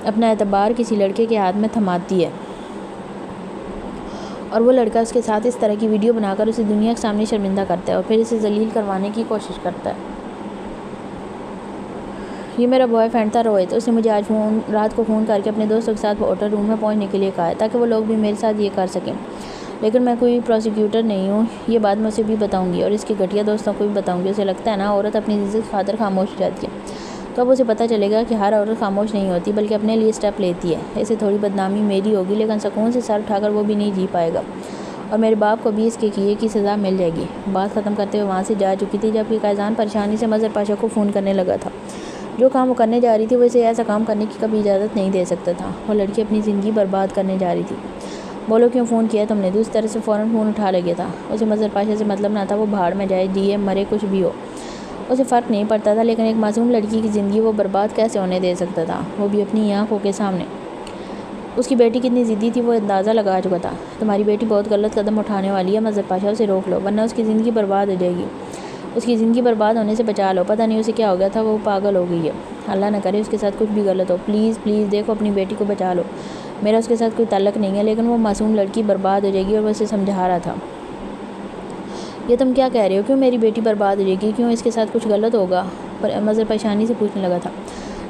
اپنا اعتبار کسی لڑکے کے ہاتھ میں تھماتی ہے، اور وہ لڑکا اس کے ساتھ اس طرح کی ویڈیو بنا کر اسے دنیا کے سامنے شرمندہ کرتا ہے اور پھر اسے ذلیل کروانے کی کوشش کرتا ہے۔ یہ میرا بوائے فرینڈ تھا روہت، اس نے مجھے آج رات کو فون کر کے اپنے دوستوں کے ساتھ ہوٹل روم میں پہنچنے کے لیے کہا ہے تاکہ وہ لوگ بھی میرے ساتھ یہ کر سکیں، لیکن میں کوئی پروسیکیوٹر نہیں ہوں۔ یہ بات میں اسے بھی بتاؤں گی اور اس کے گھٹیا دوستوں کو بھی بتاؤں گی۔ اسے لگتا ہے نا عورت اپنی عزت کی خاطر خاموش ہو جاتی ہے، تو اب اسے پتہ چلے گا کہ ہر عورت خاموش نہیں ہوتی بلکہ اپنے لیے اسٹیپ لیتی ہے۔ اسے تھوڑی بدنامی میری ہوگی، لیکن سکون سے سر اٹھا کر وہ بھی نہیں جی پائے گا، اور میرے باپ کو بھی اس کے کیے کی سزا مل جائے گی۔ بات ختم کرتے ہوئے وہاں سے جا چکی تھی جبکہ فیضان پریشانی سے مظہر پاشا کو فون کرنے لگا تھا۔ جو کام وہ کرنے جا رہی تھی وہ اسے ایسا کام کرنے کی کبھی اجازت نہیں دے سکتا تھا۔ وہ لڑکی اپنی زندگی برباد کرنے جا رہی تھی۔ بولو کیوں فون کیا تم نے؟ دوسری طرف سے فوراً فون اٹھا لگیا تھا۔ اسے مظہر پاشا سے مطلب نہ تھا، وہ بھاڑ میں جائے، جیے مرے کچھ بھی ہو، اسے فرق نہیں پڑتا تھا، لیکن ایک معصوم لڑکی کی زندگی وہ برباد کیسے ہونے دے سکتا تھا، وہ بھی اپنی آنکھوں کے سامنے۔ اس کی بیٹی کتنی ضدی تھی وہ اندازہ لگا چکا تھا۔ تمہاری بیٹی بہت غلط قدم اٹھانے والی ہے مظہر پاشا، اسے روک لو ورنہ اس کی زندگی برباد ہو جائے گی۔ اس کی زندگی برباد ہونے سے بچا لو۔ پتہ نہیں اسے کیا ہو گیا تھا، وہ پاگل ہو گئی ہے۔ اللہ نہ کرے اس کے ساتھ کچھ بھی غلط ہو۔ پلیز پلیز دیکھو اپنی بیٹی کو بچا لو۔ میرا اس کے ساتھ کوئی تعلق نہیں ہے، لیکن وہ معصوم لڑکی برباد ہو جائے گی، اور وہ اسے سمجھا رہا تھا۔ یہ تم کیا کہہ رہے ہو؟ کیوں میری بیٹی برباد ہو جائے گی؟ کیوں اس کے ساتھ کچھ غلط ہوگا؟ پر مظہر پریشانی سے پوچھنے لگا تھا۔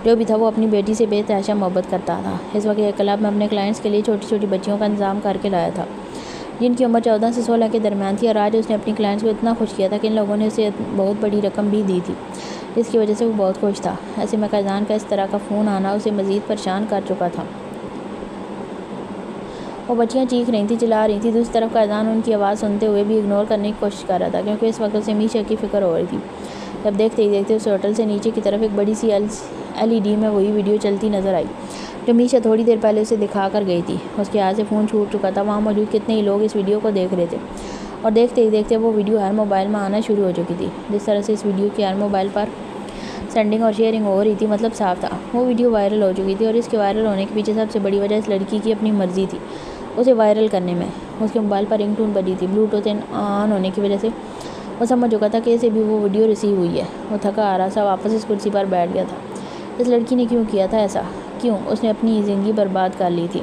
جو بھی تھا وہ اپنی بیٹی سے بے تحاشا محبت کرتا تھا۔ اس وقت ایک کلب میں اپنے کلائنٹس کے لیے چھوٹی چھوٹی بچیوں کا انتظام کر کے لایا تھا جن کی عمر 14 سے 16 کے درمیان تھی، اور آج اس نے اپنی کلائنٹس کو اتنا خوش کیا تھا کہ ان لوگوں نے اسے بہت بڑی رقم بھی دی تھی، جس کی وجہ سے وہ بہت خوش تھا۔ ایسے میں قیزان کا اس طرح کا فون آنا اسے مزید پریشان کر چکا تھا۔ وہ بچیاں چیخ رہی تھیں، چلا رہی تھیں۔ دوسری طرف قیزان ان کی آواز سنتے ہوئے بھی اگنور کرنے کی کوشش کر رہا تھا، کیونکہ اس وقت اسے میشا کی فکر ہو رہی تھی۔ جب دیکھتے ہی دیکھتے اسے ہوٹل سے نیچے کی طرف ایک بڑی سی LED میں وہی ویڈیو چلتی نظر آئی جو میشا تھوڑی دیر پہلے اسے دکھا کر گئی تھی۔ اس کے ہاتھ سے فون چھوٹ چکا تھا۔ وہاں موجود کتنے ہی لوگ اس ویڈیو کو دیکھ رہے تھے، اور دیکھتے ہی دیکھتے وہ ویڈیو ہر موبائل میں آنا شروع ہو چکی تھی۔ جس طرح سے اس ویڈیو کی ہر موبائل پر سینڈنگ اور شیئرنگ ہو رہی تھی، مطلب صاف تھا وہ ویڈیو وائرل ہو چکی تھی، اور اس کے وائرل ہونے کے پیچھے سب سے بڑی وجہ اس لڑکی کی اپنی مرضی تھی اسے وائرل کرنے میں۔ اس کے موبائل پر رنگ ٹون بجی تھی۔ بلوٹوتھ آن ہونے کی وجہ سے وہ سمجھ چکا تھا کہ اسے بھی وہ ویڈیو ریسیو ہوئی ہے۔ وہ تھکا آ رہا سا واپس اس کرسی پر بیٹھ گیا تھا۔ اس لڑکی نے کیوں کیا تھا ایسا؟ کیوں اس نے اپنی زندگی برباد کر لی تھی؟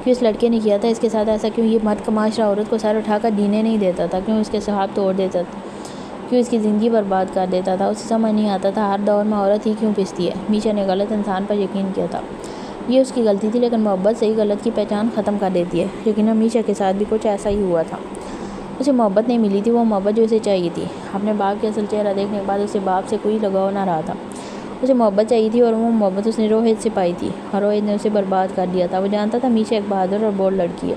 کیوں اس لڑکے نے کیا تھا اس کے ساتھ ایسا؟ کیوں یہ مرد کا معاشرہ عورت کو سر اٹھا کر جینے نہیں دیتا تھا؟ کیوں اس کے خواب توڑ دیتا تھا؟ کیوں اس کی زندگی برباد کر دیتا تھا؟ اسے سمجھ نہیں آتا تھا ہر دور میں عورت ہی کیوں پستی ہے۔ میشا نے غلط انسان پر یقین کیا تھا، یہ اس کی غلطی تھی، لیکن محبت سے ہی غلط کی پہچان ختم کر دیتی ہے۔ یقیناً میشا کے ساتھ بھی کچھ ایسا ہی ہوا تھا۔ اسے محبت نہیں ملی تھی، وہ محبت جو اسے چاہیے تھی۔ اپنے باپ کے اصل چہرہ دیکھنے کے بعد اسے باپ سے کوئی لگاؤ نہ رہا تھا۔ اسے محبت چاہیے تھی، اور وہ محبت اس نے روہت سے پائی تھی، اور روہت نے اسے برباد کر دیا تھا۔ وہ جانتا تھا میشا ایک بہادر اور بولڈ لڑکی ہے،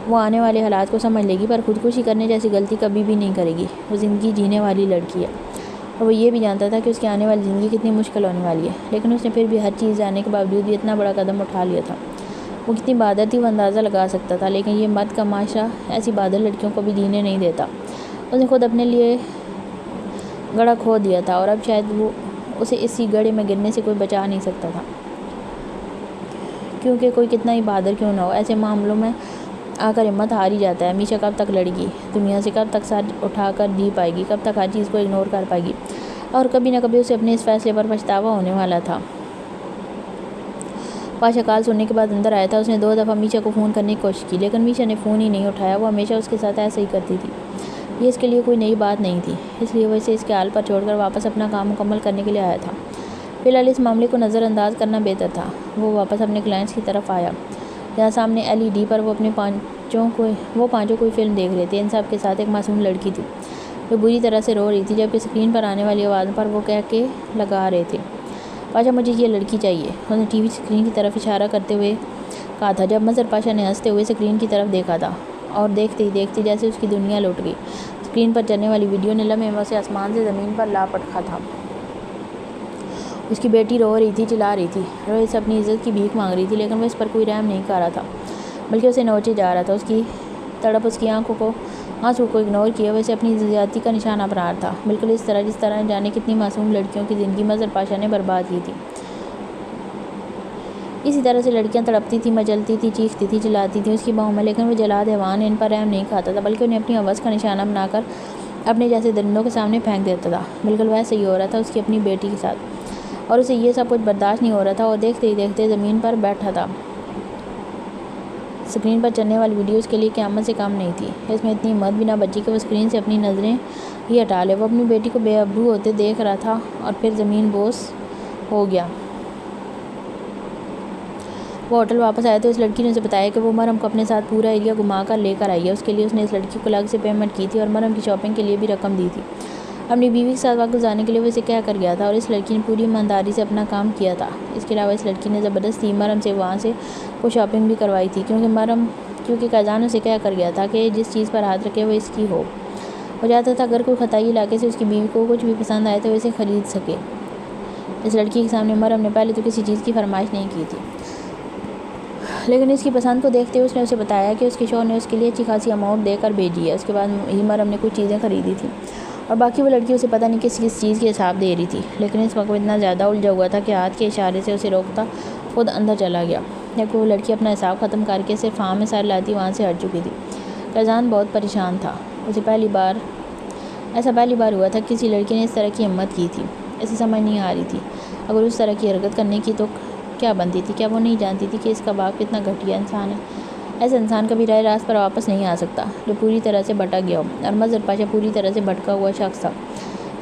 وہ آنے والے حالات کو سمجھ لے گی، پر خودکشی کرنے جیسی غلطی کبھی بھی نہیں کرے گی۔ وہ زندگی جینے والی لڑکی ہے، اور وہ یہ بھی جانتا تھا کہ اس کی آنے والی زندگی کتنی مشکل ہونے والی ہے، لیکن اس نے پھر بھی ہر چیز جاننے کے باوجود بھی اتنا بڑا قدم اٹھا لیا تھا۔ وہ کتنی بہادر تھی وہ اندازہ لگا سکتا تھا، لیکن یہ مرد کا معاشرہ ایسی بہادر لڑکیوں کو بھی جینے نہیں دیتا۔ اس نے خود اپنے لیے گڑھا کھود دیا تھا، اور اب شاید وہ اسے اسی گڑھے میں گرنے سے کوئی بچا نہیں سکتا تھا، کیونکہ کوئی کتنا ہی بہادر کیوں نہ ہو، ایسے معاملوں میں آ کر ہمت ہار ہی جاتا ہے۔ میشا کب تک لڑے گی دنیا سے؟ کب تک سر اٹھا کر جی پائے گی؟ کب تک ہر چیز کو اگنور کر پائے گی؟ اور کبھی نہ کبھی اسے اپنے اس فیصلے پر پچھتاوا ہونے والا تھا۔ پاشا کال سننے کے بعد اندر آیا تھا۔ اس نے 2 دفعہ میشا کو فون کرنے کی کوشش کی، لیکن میشا نے فون ہی نہیں اٹھایا۔ وہ ہمیشہ اس کے ساتھ ایسا ہی کرتی تھی، یہ اس کے لیے کوئی نئی بات نہیں تھی، اس لیے وہ اسے اس کے حال پر چھوڑ کر واپس اپنا کام مکمل کرنے کے لیے آیا تھا۔ فی الحال اس معاملے کو نظر انداز کرنا بہتر تھا۔ وہ واپس اپنے کلائنٹس کی طرف آیا، جہاں سامنے LED پر وہ پانچوں کوئی فلم دیکھ رہے تھے۔ ان سب کے ساتھ ایک معصوم لڑکی تھی جو بری طرح سے رو رہی تھی، جبکہ اسکرین پر آنے والی آواز پر وہ کہہ کے لگا رہے تھے، پاشا مجھے یہ لڑکی چاہیے۔ اس نے TV اسکرین کی طرف اشارہ کرتے ہوئے کہا تھا، جب مظہر پاشا نے ہنستے ہوئے اسکرین کی طرف دیکھا تھا، اور دیکھتے ہی دیکھتے جیسے اس کی دنیا لوٹ گئی۔ اسکرین پر چلنے والی ویڈیو نے لمحے میں اسے آسمان سے زمین پر لا پٹکا تھا۔ اس کی بیٹی رو رہی تھی، چلا رہی تھی، روہت سے اپنی عزت کی بھیک مانگ رہی تھی، لیکن وہ اس پر کوئی رحم نہیں کر رہا تھا، بلکہ اسے نوچے جا رہا تھا۔ اس کی تڑپ اس کی آنسوں کو اگنور کیے ہوئے اسے اپنی زیادتی کا نشانہ بنا رہا تھا، بالکل اس طرح جس طرح جانے کتنی معصوم لڑکیوں کی زندگی مظہر پاشا نے برباد کی تھی۔ اسی طرح سے لڑکیاں تڑپتی تھیں، مچلتی تھیں، چیختی تھیں، چلاتی تھیں اس کی باہوں میں، لیکن وہ جلاد حیوان ان پر رحم نہیں کھاتا تھا، بلکہ انہیں اپنی ہوس کا نشانہ بنا کر اپنے جیسے درندوں کے سامنے پھینک دیتا تھا۔ بالکل ویسے ہی ہو رہا تھا اس کی اپنی بیٹی کے ساتھ، اور اسے یہ سب کچھ برداشت نہیں ہو رہا تھا۔ اور دیکھتے ہی دیکھتے زمین پر بیٹھا تھا۔ اسکرین پر چلنے والی ویڈیو اس کے لیے قیامت سے کم نہیں تھی۔ اس میں اتنی ہمت بھی نہ بچی کہ وہ اسکرین سے اپنی نظریں ہی ہٹا لے۔ وہ اپنی بیٹی کو بے آبرو ہوتے دیکھ رہا تھا، اور پھر زمین بوس ہو گیا۔ وہ ہوٹل واپس آیا تو اس لڑکی نے اسے بتایا کہ وہ مریم کو اپنے ساتھ پورا ایریا گھما کر لے کر آئی ہے۔ اس کے لیے اس نے اس لڑکی کو الگ سے پیمنٹ کی تھی، اور مریم کی شاپنگ کے لیے بھی رقم دی تھی۔ اپنی بیوی کے ساتھ وقت گزارنے کے لیے وہ اسے کہہ کر گیا تھا، اور اس لڑکی نے پوری ایمانداری سے اپنا کام کیا تھا۔ اس کے علاوہ اس لڑکی نے زبردستی مریم سے وہاں سے کوئی شاپنگ بھی کروائی تھی، کیونکہ قیزان اسے کہہ کر گیا تھا کہ جس چیز پر ہاتھ رکھے وہ اس کی ہو۔ وہ چاہتا تھا اگر کوئی خطائی علاقے سے اس کی بیوی کو کچھ بھی پسند آئے تو وہ اسے خرید سکے۔ اس لڑکی کے سامنے مریم نے پہلے تو کسی چیز کی فرمائش نہیں کی تھی، لیکن اس کی پسند کو دیکھتے ہوئے اس نے اسے بتایا کہ اس کے شوہر نے اس کے لیے اچھی خاصی اماؤنٹ دے کر بھیجی ہے۔ اس کے بعد ہی مریم نے کچھ چیزیں خریدی تھیں، اور باقی وہ لڑکی اسے پتہ نہیں کس چیز کی حساب دے رہی تھی، لیکن اس وقت وہ اتنا زیادہ الجھا ہوا تھا کہ ہاتھ کے اشارے سے اسے روکتا خود اندر چلا گیا، جبکہ وہ لڑکی اپنا حساب ختم کر کے صرف ہاں میں سر لاتی وہاں سے ہٹ چکی تھی۔ قیزان بہت پریشان تھا۔ اسے پہلی بار ہوا تھا کہ کسی لڑکی نے اس طرح کی ہمت کی تھی۔ اسے سمجھ نہیں آ رہی تھی اگر اس طرح کی حرکت کرنے کی تو کیا بنتی تھی۔ کیا وہ نہیں جانتی تھی کہ اس کا باپ کتنا گھٹیا انسان ہے؟ ایسا انسان کبھی راہ راست پر واپس نہیں آ سکتا جو پوری طرح سے بھٹک گیا ہو، اور مظہر پاشا پوری طرح سے بھٹکا ہوا شخص تھا۔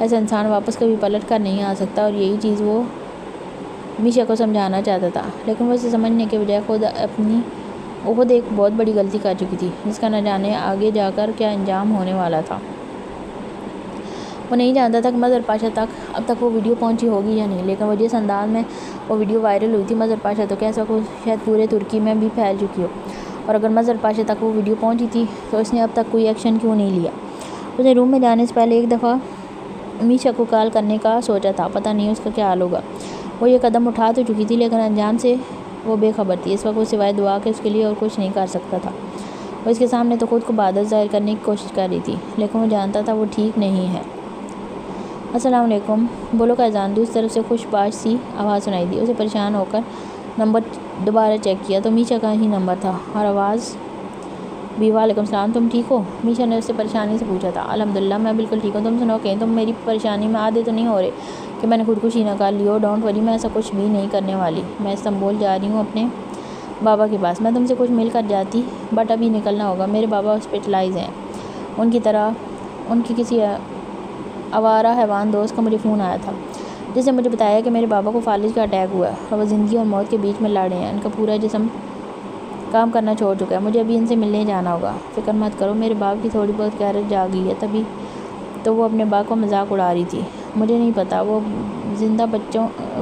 ایسا انسان واپس کبھی پلٹ کر نہیں آ سکتا، اور یہی چیز وہ میشا کو سمجھانا چاہتا تھا، لیکن وہ اسے سمجھنے کے بجائے خود ایک بہت بڑی غلطی کر چکی تھی، جس کا نہ جانے آگے جا کر کیا انجام ہونے والا تھا۔ وہ نہیں جانتا تھا کہ مظہر پاشا تک اب تک وہ ویڈیو پہنچی ہوگی یا نہیں، لیکن وہ جس انداز میں وہ ویڈیو وائرل ہوئی تھی، مظہر پاشا تو کہہ سکو شاید پورے ترکی میں بھی پھیل چکی ہو، اور اگر مظہر پاشا تک وہ ویڈیو پہنچی تھی تو اس نے اب تک کوئی ایکشن کیوں نہیں لیا۔ اس نے روم میں جانے سے پہلے ایک دفعہ میشا کو کال کرنے کا سوچا تھا، پتہ نہیں اس کا کیا حال ہوگا۔ وہ یہ قدم اٹھا تو چکی تھی، لیکن انجام سے وہ بے خبر تھی۔ اس وقت وہ سوائے دعا کے اس کے لیے اور کچھ نہیں کر سکتا تھا۔ وہ اس کے سامنے تو خود کو بہادر ظاہر کرنے کی کوشش کر رہی تھی، لیکن وہ جانتا تھا وہ ٹھیک نہیں ہے۔ السلام علیکم، بولو کا اذان۔ دوسری طرف سے خوش باش سی آواز سنائی دی۔ اسے پریشان ہو کر نمبر دوبارہ چیک کیا تو میشا کا ہی نمبر تھا، اور آواز بھی۔ وعلیکم السلام، تم ٹھیک ہو؟ میشا نے اس سے پریشانی سے پوچھا تھا۔ الحمدللہ میں بالکل ٹھیک ہوں، تم سناؤ کہیں تم میری پریشانی میں آدھے تو نہیں ہو رہے کہ میں نے خودکشی نہ کر لی ہو؟ ڈونٹ وری، میں ایسا کچھ بھی نہیں کرنے والی۔ میں استنبول جا رہی ہوں اپنے بابا کے پاس۔ میں تم سے کچھ مل کر جاتی، بٹ ابھی نکلنا ہوگا۔ میرے بابا ہاسپٹلائز ہیں۔ ان کی کسی آوارہ حیوان دوست کا مجھے فون آیا تھا، جس نے مجھے بتایا کہ میرے بابا کو فالج کا اٹیک ہوا ہے، اور وہ زندگی اور موت کے بیچ میں لڑ رہے ہیں۔ ان کا پورا جسم کام کرنا چھوڑ چکا ہے۔ مجھے ابھی ان سے ملنے جانا ہوگا۔ فکر مت کرو، میرے باپ کی تھوڑی بہت غیرت جاگ گئی ہے، تبھی تو وہ اپنے باپ کو مذاق اڑا رہی تھی۔ مجھے نہیں پتا وہ زندہ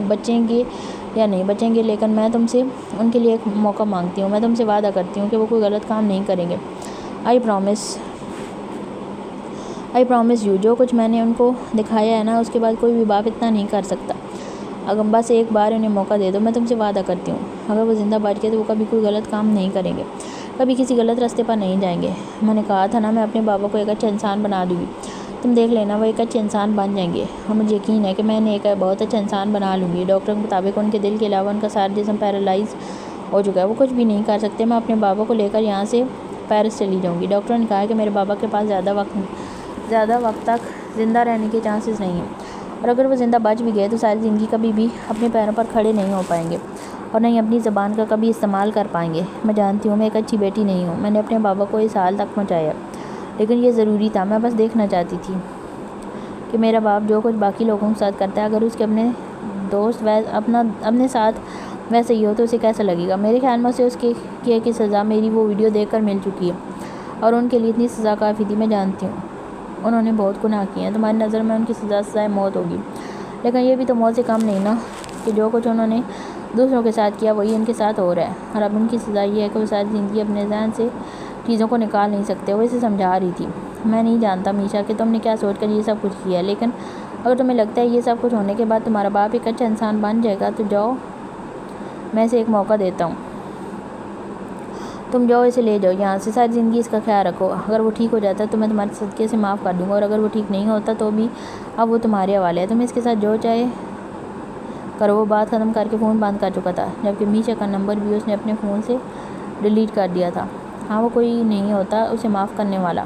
بچیں گے یا نہیں بچیں گے، لیکن میں تم سے ان کے لیے ایک موقع مانگتی ہوں۔ میں تم سے وعدہ کرتی ہوں کہ وہ کوئی غلط کام نہیں کریں گے۔ آئی پرومس یو، جو کچھ میں نے ان کو دکھایا ہے نا، اس کے بعد کوئی بھی باپ اتنا نہیں کر سکتا۔ اگر بس ایک بار انہیں موقع دے دو، میں تم سے وعدہ کرتی ہوں، اگر وہ زندہ بچ گئے تو وہ کبھی کوئی غلط کام نہیں کریں گے، کبھی کسی غلط راستے پر نہیں جائیں گے۔ میں نے کہا تھا نا، میں اپنے بابا کو ایک اچھا انسان بنا دوں گی، تم دیکھ لینا وہ ایک اچھے انسان بن جائیں گے، اور مجھے یقین ہے کہ میں انہیں ایک بہت اچھا انسان بنا لوں گی۔ ڈاکٹر کے مطابق ان کے دل کے علاوہ ان کا سارا جسم پیرالائز ہو چکا ہے، وہ کچھ بھی نہیں کر سکتے۔ میں اپنے بابا کو لے کر یہاں سے پیرس چلی جاؤں گی۔ ڈاکٹر نے کہا کہ میرے بابا کے پاس زیادہ وقت تک زندہ رہنے کے چانسز نہیں ہیں، اور اگر وہ زندہ بچ بھی گئے تو ساری زندگی کبھی بھی اپنے پیروں پر کھڑے نہیں ہو پائیں گے، اور نہ ہی اپنی زبان کا کبھی استعمال کر پائیں گے۔ میں جانتی ہوں میں ایک اچھی بیٹی نہیں ہوں، میں نے اپنے بابا کو اس حال تک پہنچایا، لیکن یہ ضروری تھا۔ میں بس دیکھنا چاہتی تھی کہ میرا باپ جو کچھ باقی لوگوں کے ساتھ کرتا ہے، اگر اس کے اپنے دوست اپنے ساتھ ویسے ہی ہو تو اسے کیسا لگے گا؟ میرے خیال میں اسے اس کے کیے کی سزا میری وہ ویڈیو دیکھ کر مل چکی ہے، اور ان کے لیے اتنی سزا کافی تھی۔ میں جانتی ہوں انہوں نے بہت گناہ کیے ہیں، تمہاری نظر میں ان کی سزائے موت ہوگی، لیکن یہ بھی تو موت سے کم نہیں نا، کہ جو کچھ انہوں نے دوسروں کے ساتھ کیا وہی ان کے ساتھ ہو رہا ہے، اور اب ان کی سزا یہ ہے کہ وہ ساری زندگی اپنے ذہن سے چیزوں کو نکال نہیں سکتے۔ وہ اسے سمجھا رہی تھی۔ میں نہیں جانتا میشا کہ تم نے کیا سوچ کر یہ سب کچھ کیا ہے، لیکن اگر تمہیں لگتا ہے یہ سب کچھ ہونے کے بعد تمہارا باپ ایک اچھا انسان بن جائے گا تو جاؤ، میں اسے ایک موقع دیتا ہوں، تم جاؤ اسے لے جاؤ یہاں سے، ساری زندگی اس کا خیال رکھو۔ اگر وہ ٹھیک ہو جاتا ہے تو میں تمہارے صدقے سے معاف کر دوں گا، اور اگر وہ ٹھیک نہیں ہوتا تو بھی اب وہ تمہارے حوالے ہے، تم اس کے ساتھ جو چاہے کرو۔ وہ بات ختم کر کے فون بند کر چکا تھا، جبکہ میشا کا نمبر بھی اس نے اپنے فون سے ڈیلیٹ کر دیا تھا۔ ہاں، وہ کوئی نہیں ہوتا اسے معاف کرنے والا،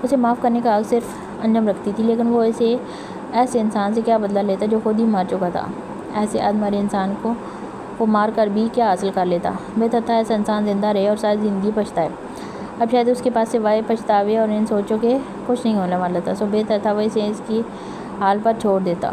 اسے معاف کرنے کا حق صرف انجم رکھتی تھی، لیکن وہ ایسے انسان سے کیا بدلہ لیتا جو خود ہی مر چکا تھا؟ ایسے مرے انسان کو مار کر بھی کیا حاصل کر لیتا؟ بہتر تھا ایسا انسان زندہ رہے اور ساری زندگی پچھتائے۔ اب شاید اس کے پاس سوائے پچھتاوے اور ان سوچوں کے کچھ نہیں ہونے والا تھا، بہتر تھا وہ اسے اس کی حال پر چھوڑ دیتا۔